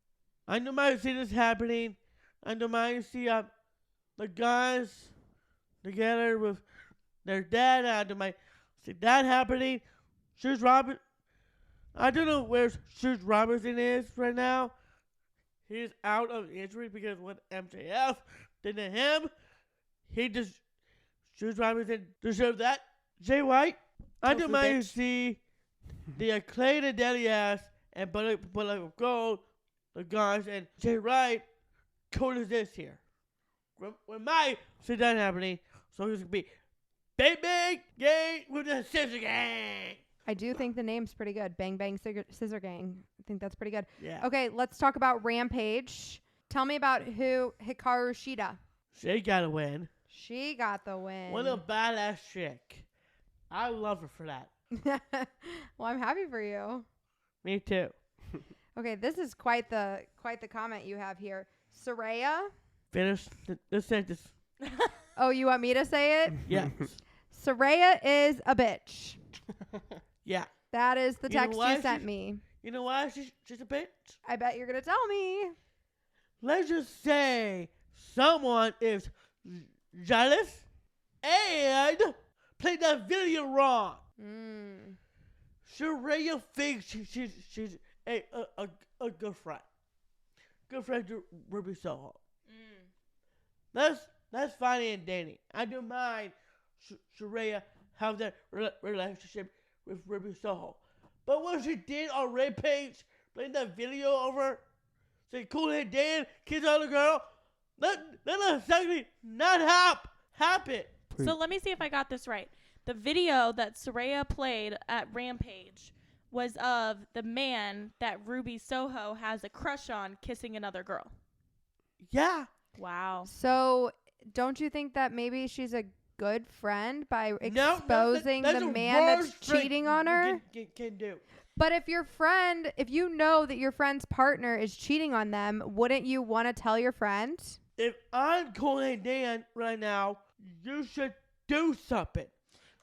I know might see this happening. I know might see the guys together with their dad. I know might see that happening. Shoes Robert. I don't know where Shoes Robertson is right now. He's out of injury because what MJF did to him. He just Shoes Robertson deserved that. Jay White. I Tofu know might bitch. see the acclaimed Daddy Ass and Bullet of Gold, the guys, and Jay Wright, cold as this here. When my see that happening, so it's gonna be Bang Bang Gang with the Scissor Gang. I do think the name's pretty good. Bang Bang Scissor Gang. I think that's pretty good. Yeah. Okay, let's talk about Rampage. Tell me about who Hikaru Shida. She gotta win. She got the win. What a badass chick. I love her for that. Well, I'm happy for you. Me too. Okay, this is quite the comment you have here. Saraya. Finish the sentence. Oh, you want me to say it? Yeah. Saraya is a bitch. Yeah. That is the You know text why you sent she's- me. You know why she's a bitch? I bet you're gonna tell me. Let's just say someone is jealous and played that video wrong. Mm. Saraya thinks she's a good friend. Good friend to Ruby Soho. That's fine and dandy. I don't mind Saraya have that relationship with Ruby Soho. But what she did on Rampage, playing that video over, saying Cool Head Dan, kiss other girl, that exactly not happen. Please. So let me see if I got this right. The video that Saraya played at Rampage was of the man that Ruby Soho has a crush on kissing another girl. Yeah. Wow. So don't you think that maybe she's a good friend by No, exposing that's the the man that's worst thing cheating on her? Can do. But if your friend, if you know that your friend's partner is cheating on them, wouldn't you want to tell your friend? If I'm calling Dan right now, you should do something.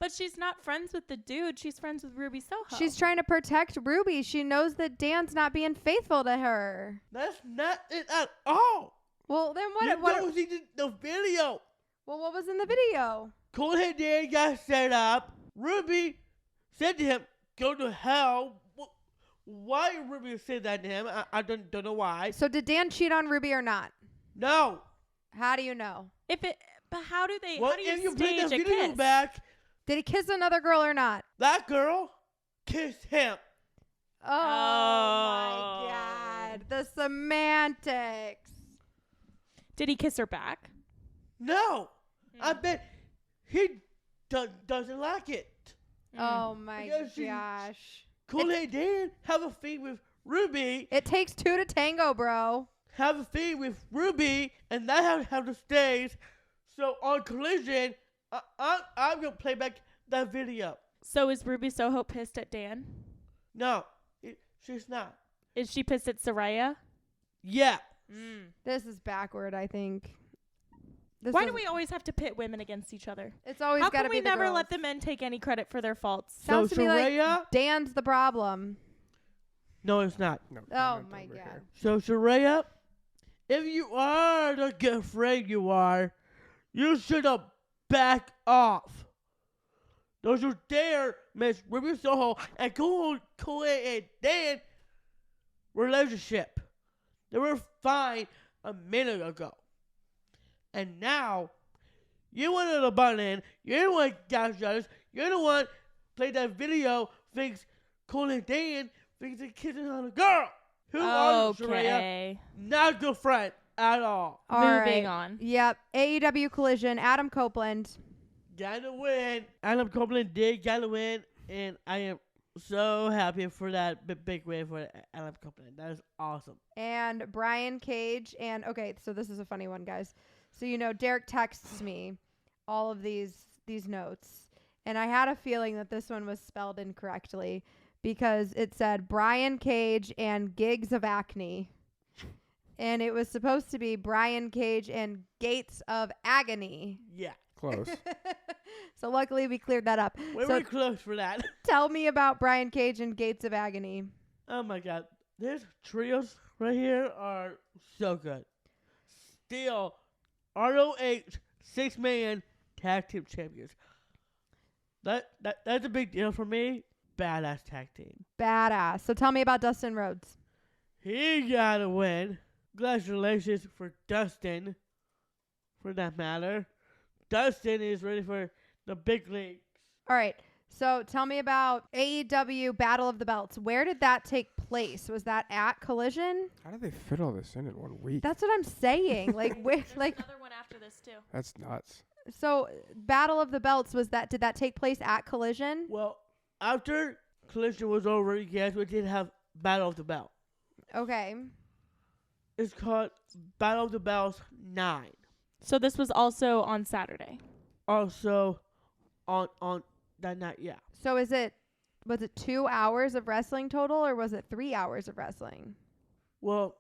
But she's not friends with the dude. She's friends with Ruby Soho. She's trying to protect Ruby. She knows that Dan's not being faithful to her. That's not it at all. Well, then You don't see the video. Well, what was in the video? Cool Head Dan got set up. Ruby said to him, "Go to hell." Why Ruby said that to him? I don't know why. So did Dan cheat on Ruby or not? No. How do you know? But how do they? Well, how do you if you play stage the a video kiss? back, Did he kiss another girl or not? that girl kissed him. Oh my God. The semantics. Did he kiss her back? No. I bet he doesn't like it. Oh my Because she- gosh. Cool Head Dan have a thing with Ruby. It takes two to tango, bro. Have a thing with Ruby, and that have the stage. So on Collision, I'm gonna play back that video. So is Ruby Soho pissed at Dan? No, she's not. Is she pissed at Saraya? Yeah. This is backward, I think. Why do we always have to pit women against each other? It's always How got to can be we the never girls. let the men take any credit for their faults? Sounds So to me like Saraya? Dan's the problem. No, it's not. No Oh comment my over God. here. So Saraya, if you are the good friend you are, you should have back off. Don't you dare miss Ruby Soho and Cool and Dan relationship. They were fine a minute ago. And now, you wanted to butt in. You're the one got judges. You're the one played that video, thinks Cool and Dan thinks they're kissing on a girl. Who are you, Saraya? Okay. Not a good friend at all. All Moving right. on. Yep. AEW Collision. Adam Copeland. Gotta win. Adam Copeland did gotta win, and I am so happy for that big win for Adam Copeland. That is awesome. And Brian Cage. And okay, so this is a funny one, guys. So Derek texts me all of these notes, and I had a feeling that this one was spelled incorrectly because it said Brian Cage and Gigs of Acne, and it was supposed to be Brian Cage and Gates of Agony. Yeah. Close. So luckily we cleared that up. We So were close for that. tell me about Brian Cage and Gates of Agony. Oh my god. These trios right here are so good. Still, ROH 6-man tag team champions. That's a big deal for me. Badass tag team. Badass. So tell me about Dustin Rhodes. He gotta win. Congratulations for Dustin. For that matter. Dustin is ready for the big leagues. All right. So tell me about AEW Battle of the Belts. Where did that take place? Was that at Collision? How did they fit all this in 1 week? That's what I'm saying. Like where like Another one after this too. That's nuts. so Battle of the Belts did that take place at Collision? Well, after Collision was over, yes, we did have Battle of the Belt. Okay. It's called Battle of the Belts 9. So this was also on Saturday. Also, on that night, yeah. So was it 2 hours of wrestling total or was it 3 hours of wrestling? Well,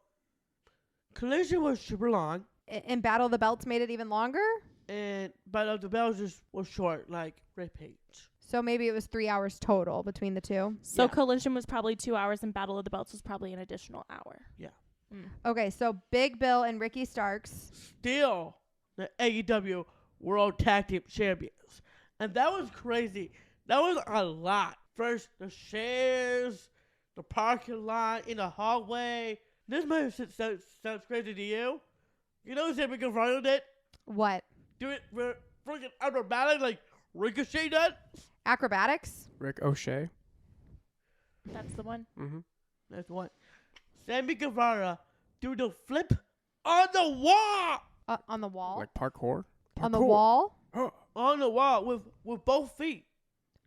Collision was super long, And Battle of the Belts made it even longer? and Battle of the Belts just was short, like Rampage. So maybe it was 3 hours total between the two. So Yeah. Collision was probably 2 hours and Battle of the Belts was probably an additional hour. Yeah. Okay, so Big Bill and Ricky Starks. Still, the AEW World Tag Team Champions. And that was crazy. That was a lot. First, the shares, the parking lot, in the hallway. This might sounds crazy to you. You know who's ever confronted it? What? Do it for freaking acrobatic like Ricochet does. Acrobatics? Rick O'Shea. That's the one. Mm-hmm. That's one. Sammy Guevara do the flip on the wall. On the wall? Like parkour. On the wall? Oh, On the wall with both feet.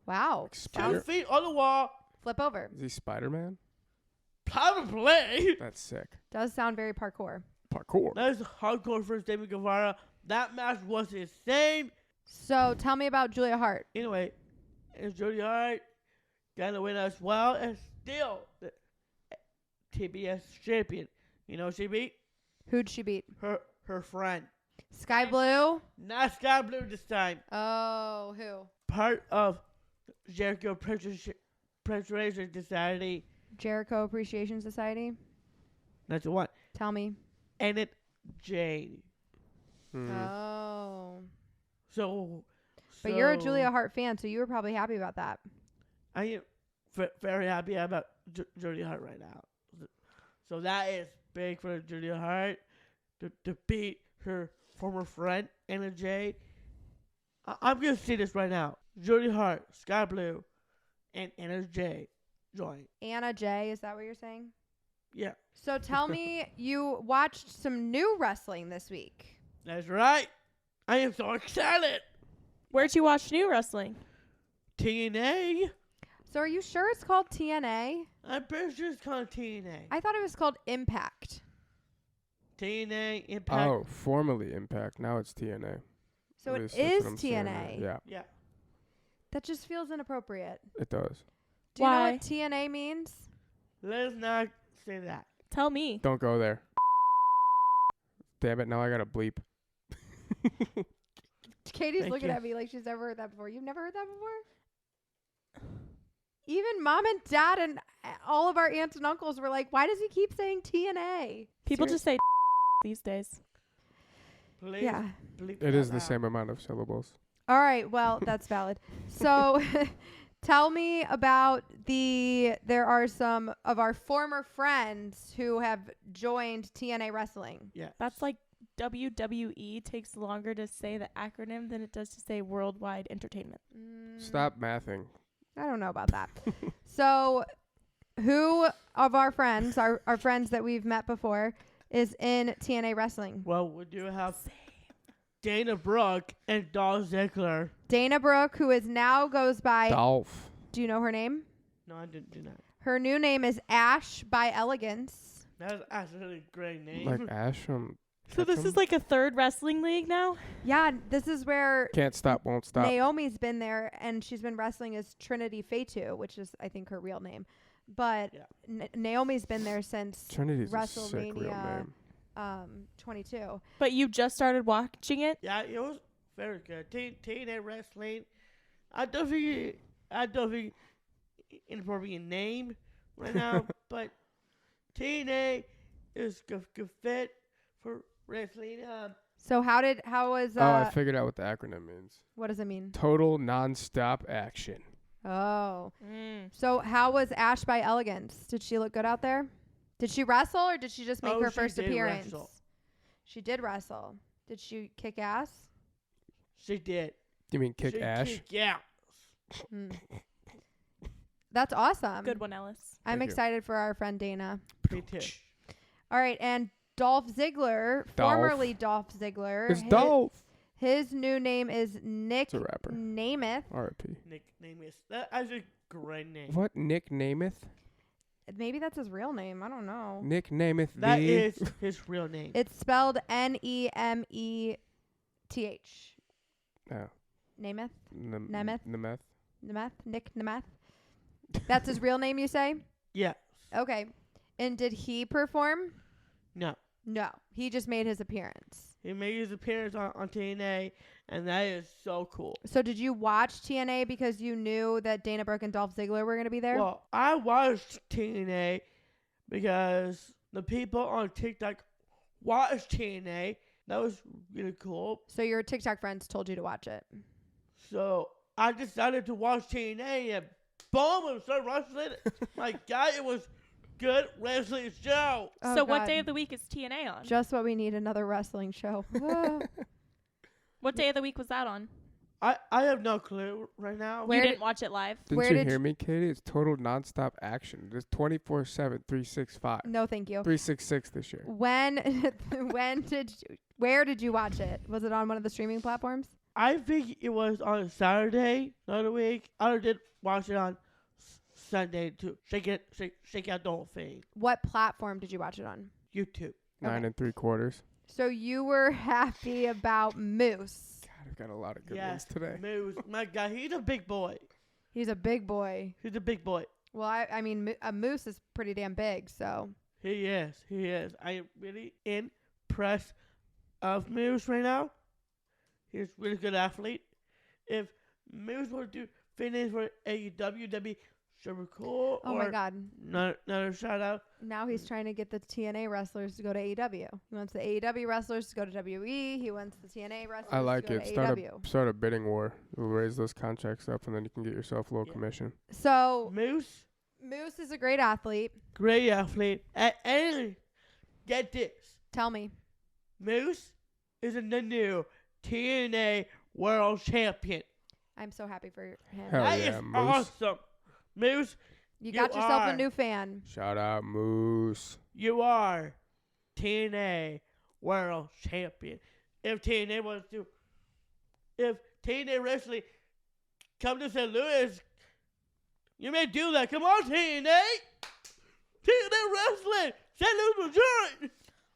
Wow. like 2 Spider. feet on the wall. Flip over. Is he Spider-Man? Probably. That's sick. Does sound very parkour. Parkour. That is hardcore for Sammy Guevara. That match was insane. So tell me about Julia Hart. Anyway, and Jody Hart got the win as well, and still the TBS champion. You know who she beat? Who'd she beat? Her friend. Sky Blue? Not Sky Blue this time. Oh, who? Part of Jericho Preservation Society. Jericho Appreciation Society? That's the one. Tell me. And it Jade. Oh. So. But you're a Julia Hart fan, so you were probably happy about that. I am very happy about Julia Hart right now. So that is big for Julia Hart to beat her former friend Anna Jay. I'm gonna say this right now: Julia Hart, Sky Blue, and Anna Jay join. Anna Jay, is that what you're saying? Yeah, So tell me, you watched some new wrestling this week. that's right. I am so excited. Where'd you watch new wrestling? TNA. So are you sure it's called TNA? I'm pretty sure it's called TNA. I thought it was called Impact. TNA Impact. Oh, formerly Impact. Now it's TNA. So At it least that's is what I'm seeing TNA. here. Yeah, Yeah. That just feels inappropriate. it does. Do you know Why? what TNA means? Let's not say that. Tell me. Don't go there. Damn it! Now I gotta bleep. Katie's Thank looking you. at me like she's never heard that before. You've never heard that before? Even mom and dad and all of our aunts and uncles were like, why does he keep saying TNA? People just say these days. Please Yeah. bleep It that is the out. same amount of syllables. All right. Well, that's valid. So tell me about there are some of our former friends who have joined TNA Wrestling. Yeah. That's like WWE takes longer to say the acronym than it does to say Worldwide Entertainment. Stop mathing. I don't know about that. So who of our friends, our friends that we've met before, is in TNA Wrestling? Well, we do have Dana Brooke and Dolph Ziggler. Dana Brooke, who is now goes by, Dolph. do you know her name? No, I didn't do that. Her new name is Ash by Elegance. That's actually a great name. Like Ash from So this is like a third wrestling league now? Yeah, this is where Can't Stop, Won't Stop. Naomi's been there, and she's been wrestling as Trinity Fatu, which is, I think, her real name. But Yeah. Naomi's been there since Trinity's a sick real WrestleMania name. 22. But you just started watching it? Yeah, it was very good. TNA Wrestling. I don't think inappropriate name right now, but TNA is good fit for wrestling. So how was I figured out what the acronym means. what does it mean? Total Non-Stop Action. Oh. So how was Ash by Elegance? Did she look good out there? Did she wrestle, or did she just make Oh, her she first did appearance? wrestle. She did wrestle. Did she kick ass? She did. You mean kick She Ash? kicked ass. Hmm. That's awesome. Good one, Ellis. I'm Thank you. excited for our friend Dana. Me too. All right, and Dolph Ziggler, formerly Dolph Ziggler. It's Dolph. His new name is Nick It's a rapper. Namath. R.I.P. Nickname is that's a great name. What? Nick Namath? Maybe that's his real name. I don't know. Nick Namath. That the is his real name. It's spelled Nemeth. Oh. Namath? Namath. Nemeth? Namath. Namath? Nick Namath? That's his real name, you say? Yeah. Okay. And did he perform? No. No. He just made his appearance. He made his appearance on TNA, and that is so cool. So did you watch TNA because you knew that Dana Brooke and Dolph Ziggler were going to be there? Well, I watched TNA because the people on TikTok watched TNA. That was really cool. So your TikTok friends told you to watch it. So I decided to watch TNA, and boom, and started wrestling. My God, it was good wrestling show. Oh, So what God. day of the week is TNA on? Just what we need, another wrestling show. Ah. What day of the week was that on? I have no clue right now. Where you did- didn't watch it live? Didn't Where you did hear you- me, Katie? It's total nonstop action. It's 24/7, 365. No, thank you. 366 this year. When where did you watch it? Was it on one of the streaming platforms? I think it was on Saturday the other week. I did watch it on Sunday too. Shake out the whole thing. What platform did you watch it on? YouTube. 9 3/4. So you were happy about Moose. God, I've got a lot of good Yeah. ones today. Moose, my God, he's a big boy. He's a big boy. He's a big boy. Well, I mean, a moose is pretty damn big, so. He is. He is. I am really impressed of Moose right now. He's a really good athlete. If Moose were to finish for AEW, that'd be super cool. Oh my God. Another shout out. Now he's trying to get the TNA wrestlers to go to AEW. He wants the AEW wrestlers to go to WWE. He wants the TNA wrestlers I like to go it. to Start AEW. start a bidding war. We'll raise those contracts up, and then you can get yourself a little Yeah. commission. So Moose, Moose is a great athlete. great athlete. And get this. Tell me. Moose is the new TNA World Champion. I'm so happy for him. Hell That yeah, is Moose. awesome. Moose, You got yourself a are. new fan. Shout out Moose. you are TNA World Champion. If TNA Wrestling come to St. Louis, you may do that. Come on, TNA. TNA Wrestling. St. Louis will join.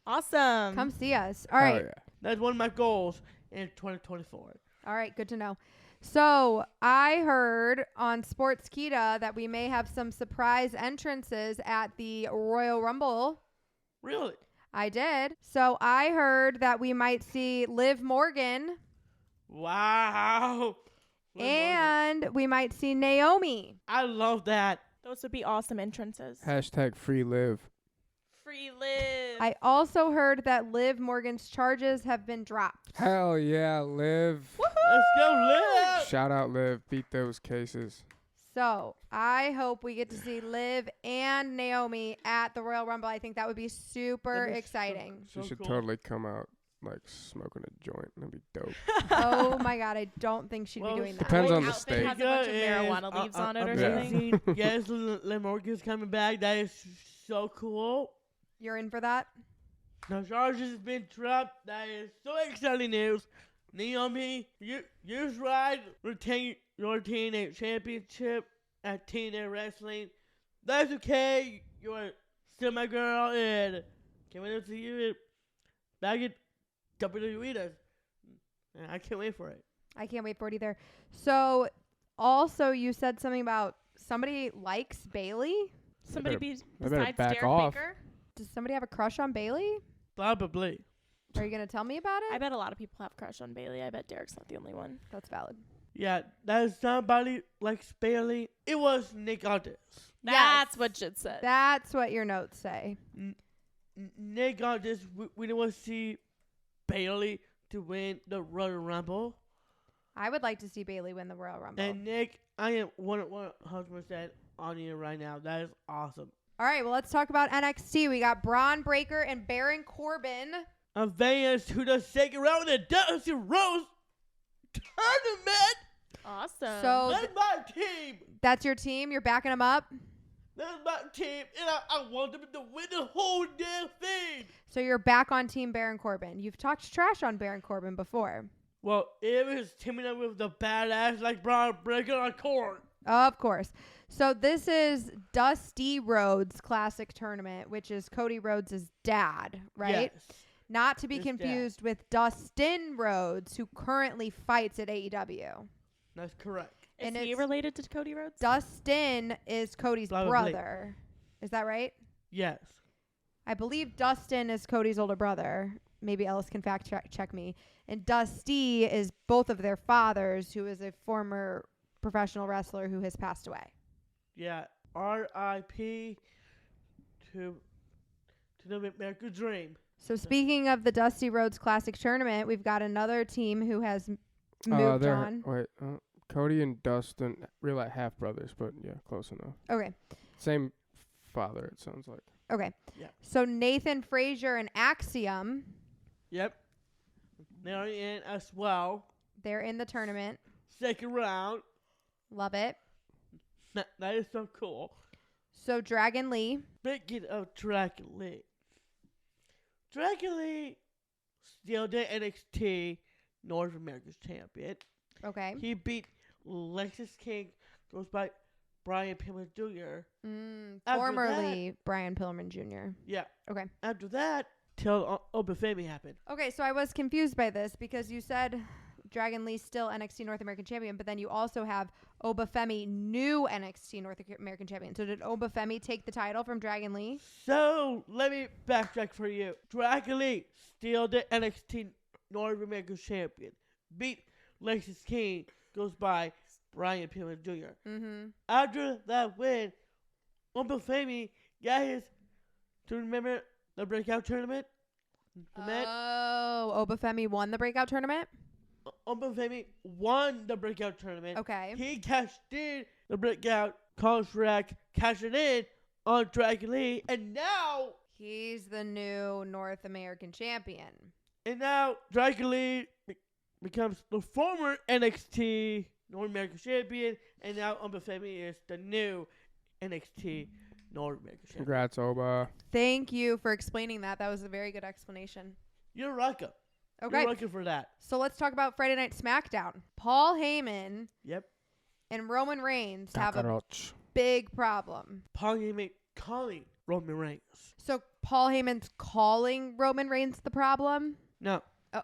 Awesome. Come see us. All Hell right. yeah. That's one of my goals in 2024. All right. Good to know. So I heard on Sports Kita that we may have some surprise entrances at the Royal Rumble. Really? I did. So I heard that we might see Liv Morgan Wow. and we might see Naomi. I love that. Those would be awesome entrances. Hashtag free live. Free live. I also heard that Liv Morgan's charges have been dropped. Hell yeah, live. Let's go live. Shout out live. Beat those cases. So I hope we get to see Liv and Naomi at the Royal Rumble. I think that would be super That'd be exciting. She So should cool. totally come out like smoking a joint. That'd be dope. Oh my God, I don't think she'd Well, be doing that. Depends on the outfit state. has a bunch of marijuana leaves on it or something. Yes, Liv Morgan's coming back. That is so cool. You're in for that? The charges has been dropped. That is so exciting news. Naomi, Housewright retain your TNA championship at TNA Wrestling. That's okay. You're still my girl, and can't wait to see you back at WWE. And I can't wait for it. I can't wait for it either. So also you said something about somebody likes Bailey. Somebody better besides back Derek off. Baker. Does somebody have a crush on Bailey? Probably. Are you going to tell me about I it? bet a lot of people have a crush on Bailey. I bet Derek's not the only one. That's valid. Yeah, that is somebody likes Bailey. It was Nick Aldis. That's Yes. what Jit said. That's what your notes say. Nick Aldis, we don't want to see Bailey to win the Royal Rumble. I would like to see Bailey win the Royal Rumble. And Nick, I am 100% on you right now. That is awesome. All right, well, let's talk about NXT. We got Braun Breaker and Baron Corbin. Advance to the second round of the Dusty Rose tournament. Awesome. So That's my team. that's your team. You're backing them up. That's my team. And I want them to win the whole damn thing. So you're back on Team Baron Corbin. You've talked trash on Baron Corbin before. Well, it was teaming up with the badass like Braun Breaker on court. Of course. So this is Dusty Rhodes Classic Tournament, which is Cody Rhodes' dad, right? Yes. Not to be His dad. confused with Dustin Rhodes, who currently fights at AEW. That's correct. is and he it's- related to Cody Rhodes? Dustin is Cody's Probably. brother. Is that right? Yes. I believe Dustin is Cody's older brother. Maybe Ellis can fact check me. And Dusty is both of their fathers, who is a former professional wrestler who has passed away. Yeah. R.I.P. to the American Dream. So speaking of the Dusty Rhodes Classic Tournament, we've got another team who has moved on. Wait, Cody and Dustin, real like half brothers, but yeah, close enough. Okay. Same father, it sounds like. Okay. Yeah. So Nathan Frazier and Axiom. Yep. They're in as well. They're in the tournament. Second round. Love it. That is so cool. So Dragon Lee. Speaking of Dragon Lee. Dragon Lee still the NXT North America's champion. Okay. He beat Lexus King, goes by Brian Pillman Jr. After Formerly Brian Pillman Jr. Yeah. Okay. After that, till Obafemi happened. Okay, so I was confused by this because you said Dragon Lee's still NXT North American champion, but then you also have Obafemi, new NXT North American champion. So did Obafemi take the title from Dragon Lee? So, let me backtrack for you. Dragon Lee, still the NXT North American champion. Beat Lexus King, goes by Brian Pillman Jr. Mm-hmm. After that win, Obafemi got his, to remember the breakout tournament? The match? Oh, Obafemi won the breakout tournament? Obafemi won the breakout tournament. Okay. He cashed in the breakout contract, cashed it in on Dragon Lee, and now He's the new North American champion. Dragon Lee becomes the former NXT North American champion, and now Obafemi is the new NXT North American champion. Congrats, Oba. Thank you for explaining that. That was a very good explanation. You're welcome. Okay. You're welcome for that. So let's talk about Friday Night Smackdown. Paul Heyman Yep. and Roman Reigns have a Cockroach. big problem. Paul Heyman calling Roman Reigns. So Paul Heyman's calling Roman Reigns the problem? No. Oh.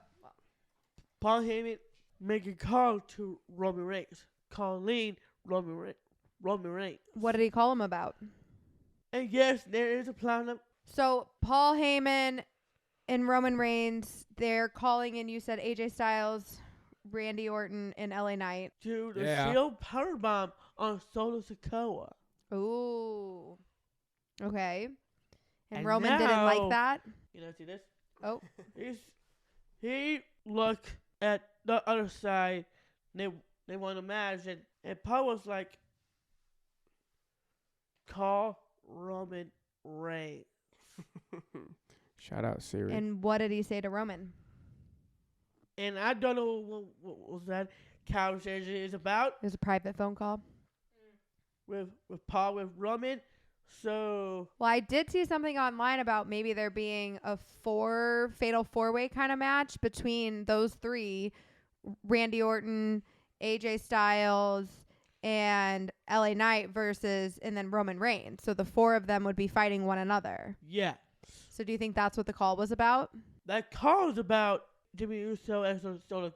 Paul Heyman make a call to Roman Reigns, calling Roman Reigns. What did he call him about? And yes, there is a plan. So Paul Heyman and Roman Reigns, they're calling in, you said AJ Styles, Randy Orton, and LA Knight. To the Yeah. Shield Powerbomb on Solo Sikoa. Ooh. Okay. And And Roman didn't like now- that? You know, see this? Oh. He looked at the other side. They won a match, and Paul was like, call Roman Reigns. Shout out Siri. And what did he say to Roman? And I don't know what was that conversation is about It was a private phone call. with Paul with Roman. So Well, I did see something online about maybe there being a fatal four-way kind of match between those three, Randy Orton, AJ Styles, and LA Knight and then Roman Reigns. So the four of them would be fighting one another. yeah, So do you think that's what the call was about? that call is about Jimmy Uso and Solo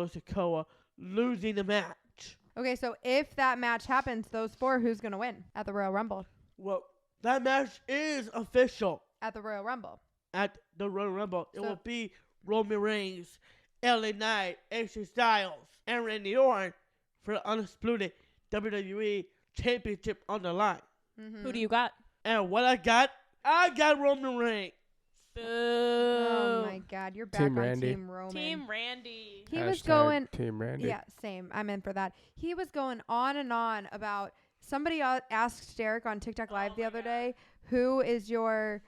Sikoa losing the match. Okay, so if that match happens, those four, who's going to win at the Royal Rumble? Well, that match is official At the Royal Rumble. at the Royal Rumble. It So- will be Roman Reigns, LA Knight, AJ Styles, and Randy Orton for the undisputed WWE Championship on the line. Mm-hmm. Who do you got? And what I got Roman Reigns. Boo. Oh, my God. You're back Team on Randy. Team Roman. Team Randy. He was Hashtag going... Team Randy. Yeah, same. I'm in for that. He was going on and on about... Somebody asked Derek on TikTok Live the other day, who is your...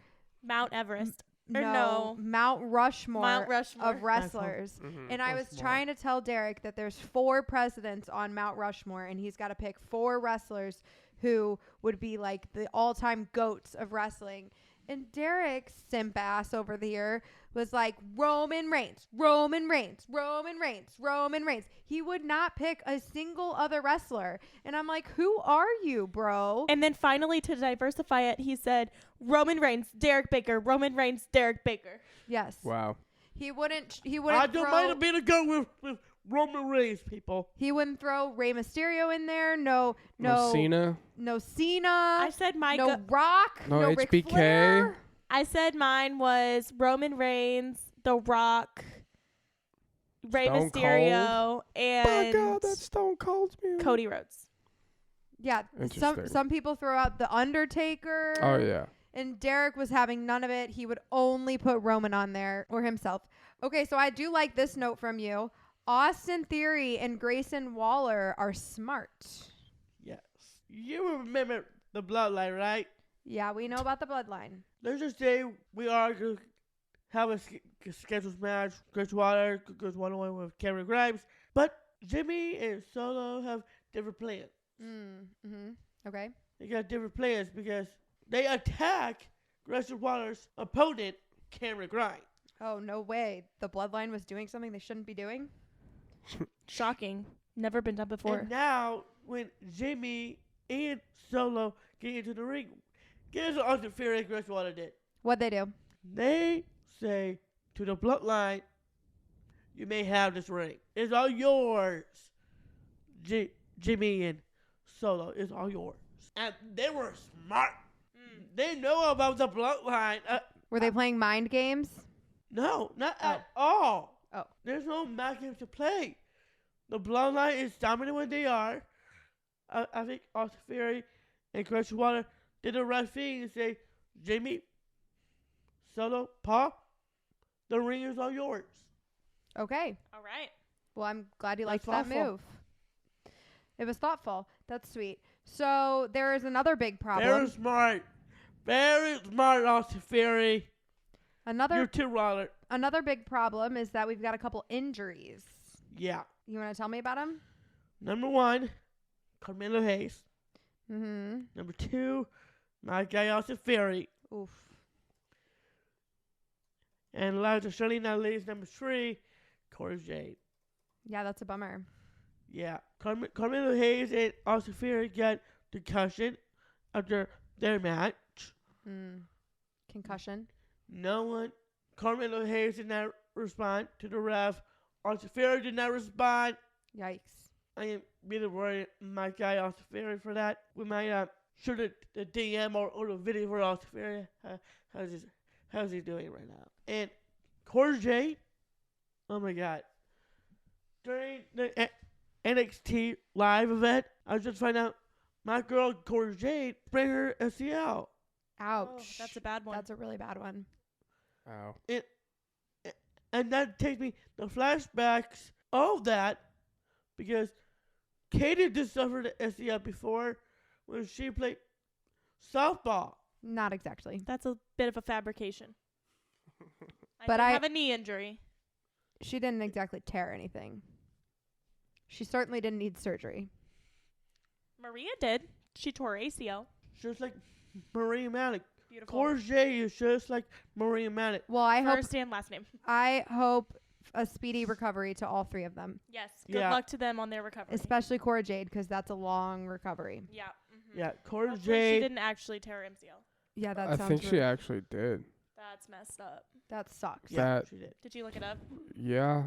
Mount Everest. Or no. Mount Rushmore, Mount Rushmore. of wrestlers. Mhm. And I was Rushmore. trying to tell Derek that there's 4 presidents on Mount Rushmore, and he's got to pick 4 wrestlers who would be like the all-time goats of wrestling. And Derek's simp ass over here was like, Roman Reigns, Roman Reigns, Roman Reigns, Roman Reigns. He would not pick a single other wrestler. And I'm like, who are you, bro? And then finally, to diversify it, he said Roman Reigns, Derek Baker, Roman Reigns, Derek Baker. Yes. Wow. He wouldn't I don't mind it being a go with Roman Reigns, people. He wouldn't throw Rey Mysterio in there. No Cena. No Cena. I said my no Rock. No No Ric HBK. Flair. I said mine was Roman Reigns, The Rock, Rey Stone Mysterio, My and God, that's Stone Cold's music. Cody Rhodes. Yeah. Interesting. Some people throw out The Undertaker. Oh yeah. And Derek was having none of it. He would only put Roman on there or himself. Okay, so I do like this note from you. Austin Theory and Grayson Waller are smart. Yes. You remember the bloodline, right? Yeah, we know about the bloodline. Let's just say we argue have a scheduled match. Chris Water goes 1-on-1 with Cameron Grimes. But Jimmy and Solo have different plans. Okay. They got different plans because they attack Chris Water's opponent, Cameron Grimes. Oh, no way. The Bloodline was doing something they shouldn't be doing? Shocking. Never been done before. And now, when Jimmy and Solo get into the ring, guess what Austin Theory and Chris Water did? What'd they do? They say to the Bloodline, you may have this ring. It's all yours. Jimmy and Solo, it's all yours. And they were smart. They know about the Bloodline. Were they playing mind games? No, not at all. Oh. There's no mind games to play. The Bloodline is dominant when they are. I think Austin Theory and Chris Water did the right thing and say, Jimmy, Solo, Paul, the ring is all yours. Okay. All right. Well, I'm glad you That's liked that thoughtful. move. It was thoughtful. That's sweet. So there is another big problem. Very smart, Austin Theory. You're Another too Waller. another big problem is that we've got a couple injuries. Yeah. You want to tell me about them? Number 1, Carmelo Hayes. Mm-hmm. Number 2, my guy Austin Theory. Oof. And last but certainly not least, number 3, Corey Jade. Yeah, that's a bummer. Yeah. Carmelo Hayes and Austin Theory got concussion after their match. Concussion. No one. Carmelo Hayes did not respond to the ref. Austin Theory did not respond. Yikes. I am really worried, my guy Austin Theory, for that. We might shoot the DM or the video for Austin Theory. How's he doing right now? And Corey Jade, oh my God. During the NXT live event, I just found out my girl Corey Jade sprained her ACL. Ouch. Oh, that's a bad one. That's a really bad one. Ow. And that takes me the flashbacks of that because Katie just suffered an ACL before when she played softball. Not exactly. That's a bit of a fabrication. But I have a knee injury. She didn't exactly tear anything. She certainly didn't need surgery. Maria did. She tore her ACL. Just like Maria Malik. Beautiful. Corey Jade is just like Maria Malik. Well, First and last name. I hope a speedy recovery to all three of them, Yes. Good Yeah. luck to them on their recovery. especially Cora Jade, because that's a long recovery. Yeah. Mm-hmm. Yeah, Corey Hopefully she Jade. didn't actually tear her MCL. Yeah, that I sounds think she really- actually did. That's messed up. that sucks. Yeah, That- she did. Did you look it up? Yeah.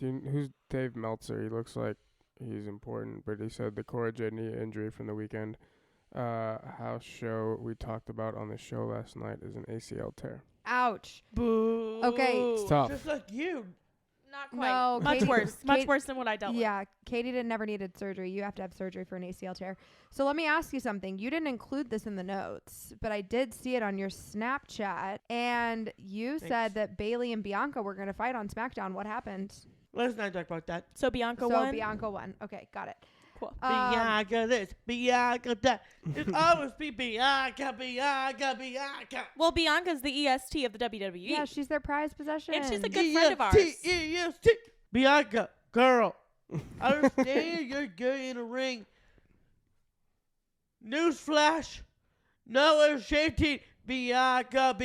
Who's Dave Meltzer? He looks like he's important, but he said the Cora Jade knee injury from the weekend house show we talked about on the show last night is an ACL tear. Ouch. Boo. Okay. It's tough. Just like you. Not quite. No, much Katie- worse. Much Kate- worse than what I dealt with. Yeah, Katie never needed surgery. You have to have surgery for an ACL tear. So let me ask you something. You didn't include this in the notes, but I did see it on your Snapchat, and you Thanks. said that Bailey and Bianca were going to fight on SmackDown. What happened? Let's not talk about that. So Bianca So won. Bianca won. Okay, got it. Cool. Bianca this, Bianca that. It's always be Bianca. Well, Bianca's the EST of the WWE. Yeah, she's their prized possession. And she's a good friend of ours. EST. Bianca, girl. I understand you're good in the ring. Newsflash. No one's shaking. Bianca,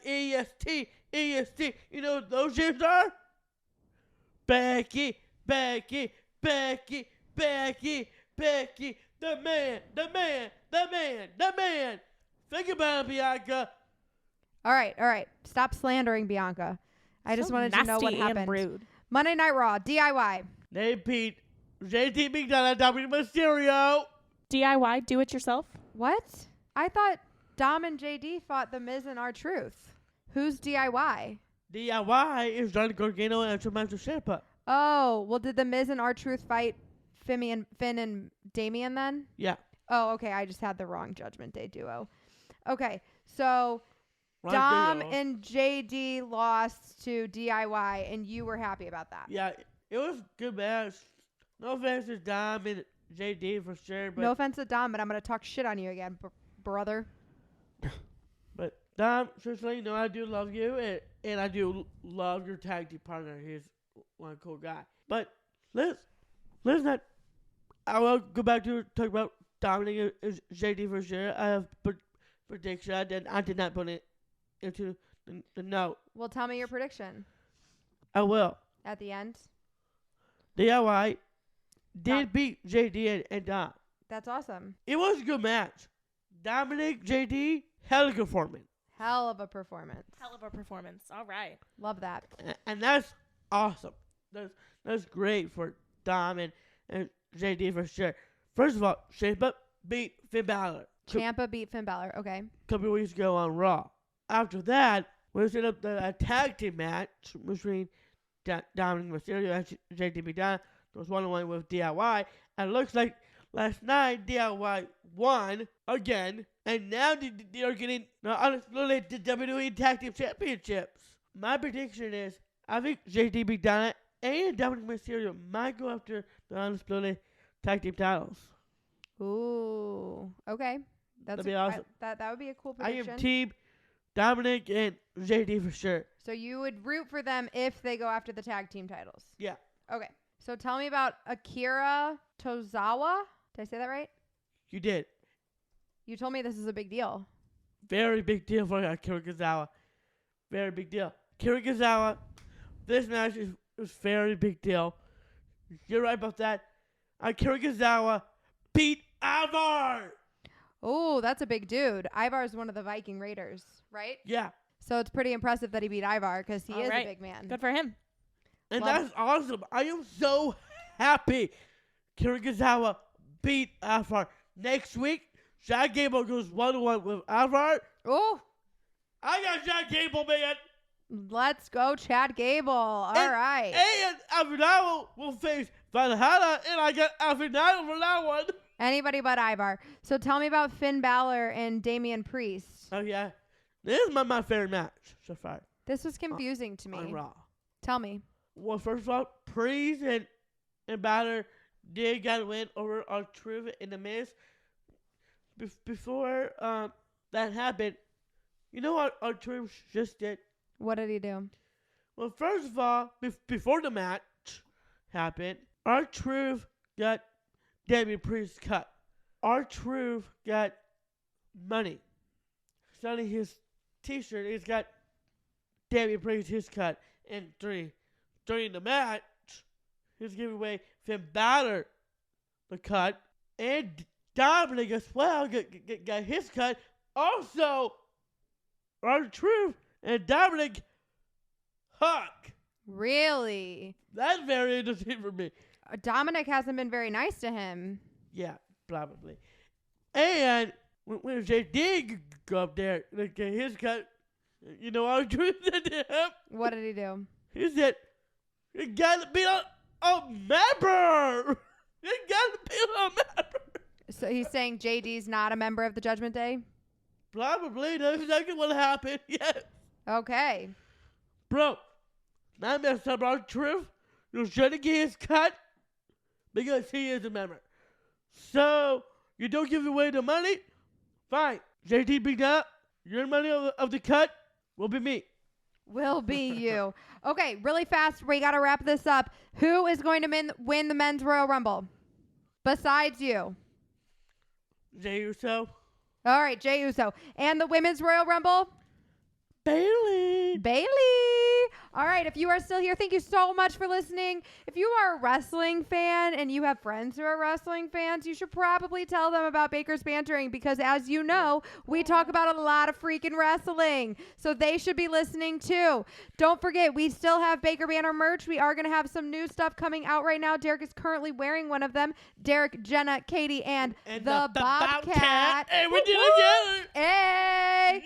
EST. You know what those names are? Becky. The man. Think about it, Bianca. All right. Stop slandering Bianca. I just So wanted to know what nasty and happened. rude. Monday Night Raw, DIY. They beat JT McDonough, Dominic Mysterio. DIY, do it yourself. What? I thought Dom and JD fought The Miz and R-Truth. Who's DIY? DIY is Johnny Gargano and Tommaso Ciampa. Oh, well, did The Miz and R-Truth fight Finn and Damian then? Yeah. Oh, okay. I just had the wrong Judgment Day duo. Okay, so Ron Dom Diego. and JD lost to DIY, and you were happy about that. Yeah, it was a good match. No offense to Dom and JD for sure, but No offense to Dom, but I'm going to talk shit on you again, brother. but Dom, just so you know, I do love you, and I do love your tag team partner. He's one cool guy. But let's not. I will go back to talk about Dominic and JD for sure. I have prediction. I did not put it into the note. Well, tell me your prediction I will. at the end. DIY did Dom. beat JD and Dom. That's awesome. It was a good match. Dominic, JD, hell of a performance. Hell of a performance. Hell of a performance. All right. Love that. And that's awesome. That's great for Dom and JD for sure. First of all, Ciampa beat Finn Balor. Ciampa beat Finn Balor. Okay. A couple of weeks ago on Raw. After that, we set up the tag team match between Dominic Mysterio and JD McDonald. There was 1-on-1 with DIY. And it looks like last night DIY won again. And now they are getting the WWE Tag Team Championships. My prediction is I think JD McDonald and Dominic Mysterio might go after the Undisputed Tag Team titles. Ooh. Okay. That'd be awesome. That would be a cool I prediction. am team Dominic and JD for sure. So you would root for them if they go after the tag team titles. Yeah. Okay. So tell me about Akira Tozawa. Did I say that right? You did. You told me this is a big deal. Very big deal for Akira Tozawa. Very big deal. Akira Tozawa, this match is very big deal. You're right about that. Akira Tozawa beat Ivar. Oh, that's a big dude. Ivar's one of the Viking Raiders, right? Yeah. So it's pretty impressive that he beat Ivar because he All is right. a big man. Good for him. And Love that's awesome. I am so happy. Akira Tozawa beat Ivar. Next week, Jack Gable goes 1-1 with Ivar. Oh, I got Jack Gable, man. let's go, Chad Gable. All right. And Avenado will face Valhalla, and I got Avenado for that one. Anybody but Ivar. So tell me about Finn Balor and Damian Priest. Oh, yeah. This is my favorite match so far This was confusing to on me. Raw. Tell me. Well, first of all, Priest and Balor did get a win over R-Truth in the Miz. Before that happened, you know what R-Truth just did? What did he do? Well, first of all, before the match happened, R-Truth got Damian Priest cut. R-Truth got money. Starting his t-shirt, he's got Damian Priest his cut. And during the match, he's giving away Finn Balor the cut. And Dominic as well got his cut. Also, R-Truth and Dominic hug. Really? That's very interesting for me. Dominic hasn't been very nice to him. Yeah, probably. And when Jay did go up there to get his cut, you know what R-Truth said to him? What did he do? He said, "You gotta be a member. You gotta be a member." So he's saying JD's not a member of the Judgment Day? Probably. That's exactly what happened. Yes. Okay. Bro, I messed up R-Truth. You shouldn't get his cut because he is a member. So, you don't give away the money? Fine. JD Big Up, your money of the cut will be me. Will be you. Okay, really fast. We got to wrap this up. Who is going to win the Men's Royal Rumble? Besides you. Jey Uso. All right, Jey Uso. And the Women's Royal Rumble? Bailey. Bailey. All right, if you are still here, thank you so much for listening. If you are a wrestling fan and you have friends who are wrestling fans, you should probably tell them about Baker's Bantering because, as you know, we talk about a lot of freaking wrestling. So they should be listening too. Don't forget, we still have Baker Banter merch. We are going to have some new stuff coming out right now. Derek is currently wearing one of them. Derek, Jenna, Katie, and the Bobcat. Hey, we did it together. Hey!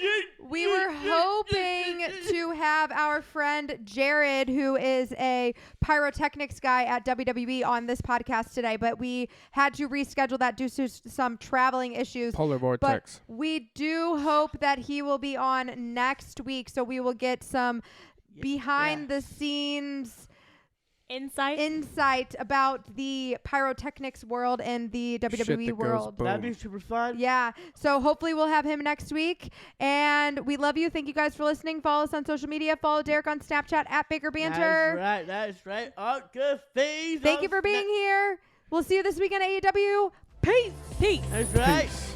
We were hoping to have our friend Jared, who is a pyrotechnics guy at WWE, on this podcast today, but we had to reschedule that due to some traveling issues. Polar vortex. But we do hope that he will be on next week, so we will get some behind the scenes insight about the pyrotechnics world and the Shit WWE that goes world. boom. That'd be super fun. Yeah. So hopefully we'll have him next week. And we love you. Thank you guys for listening. Follow us on social media. Follow Derek on Snapchat at Baker Banter. That's right. All good things. Thank you for being here. We'll see you this weekend at AEW. Peace. Peace. That's right. Peace.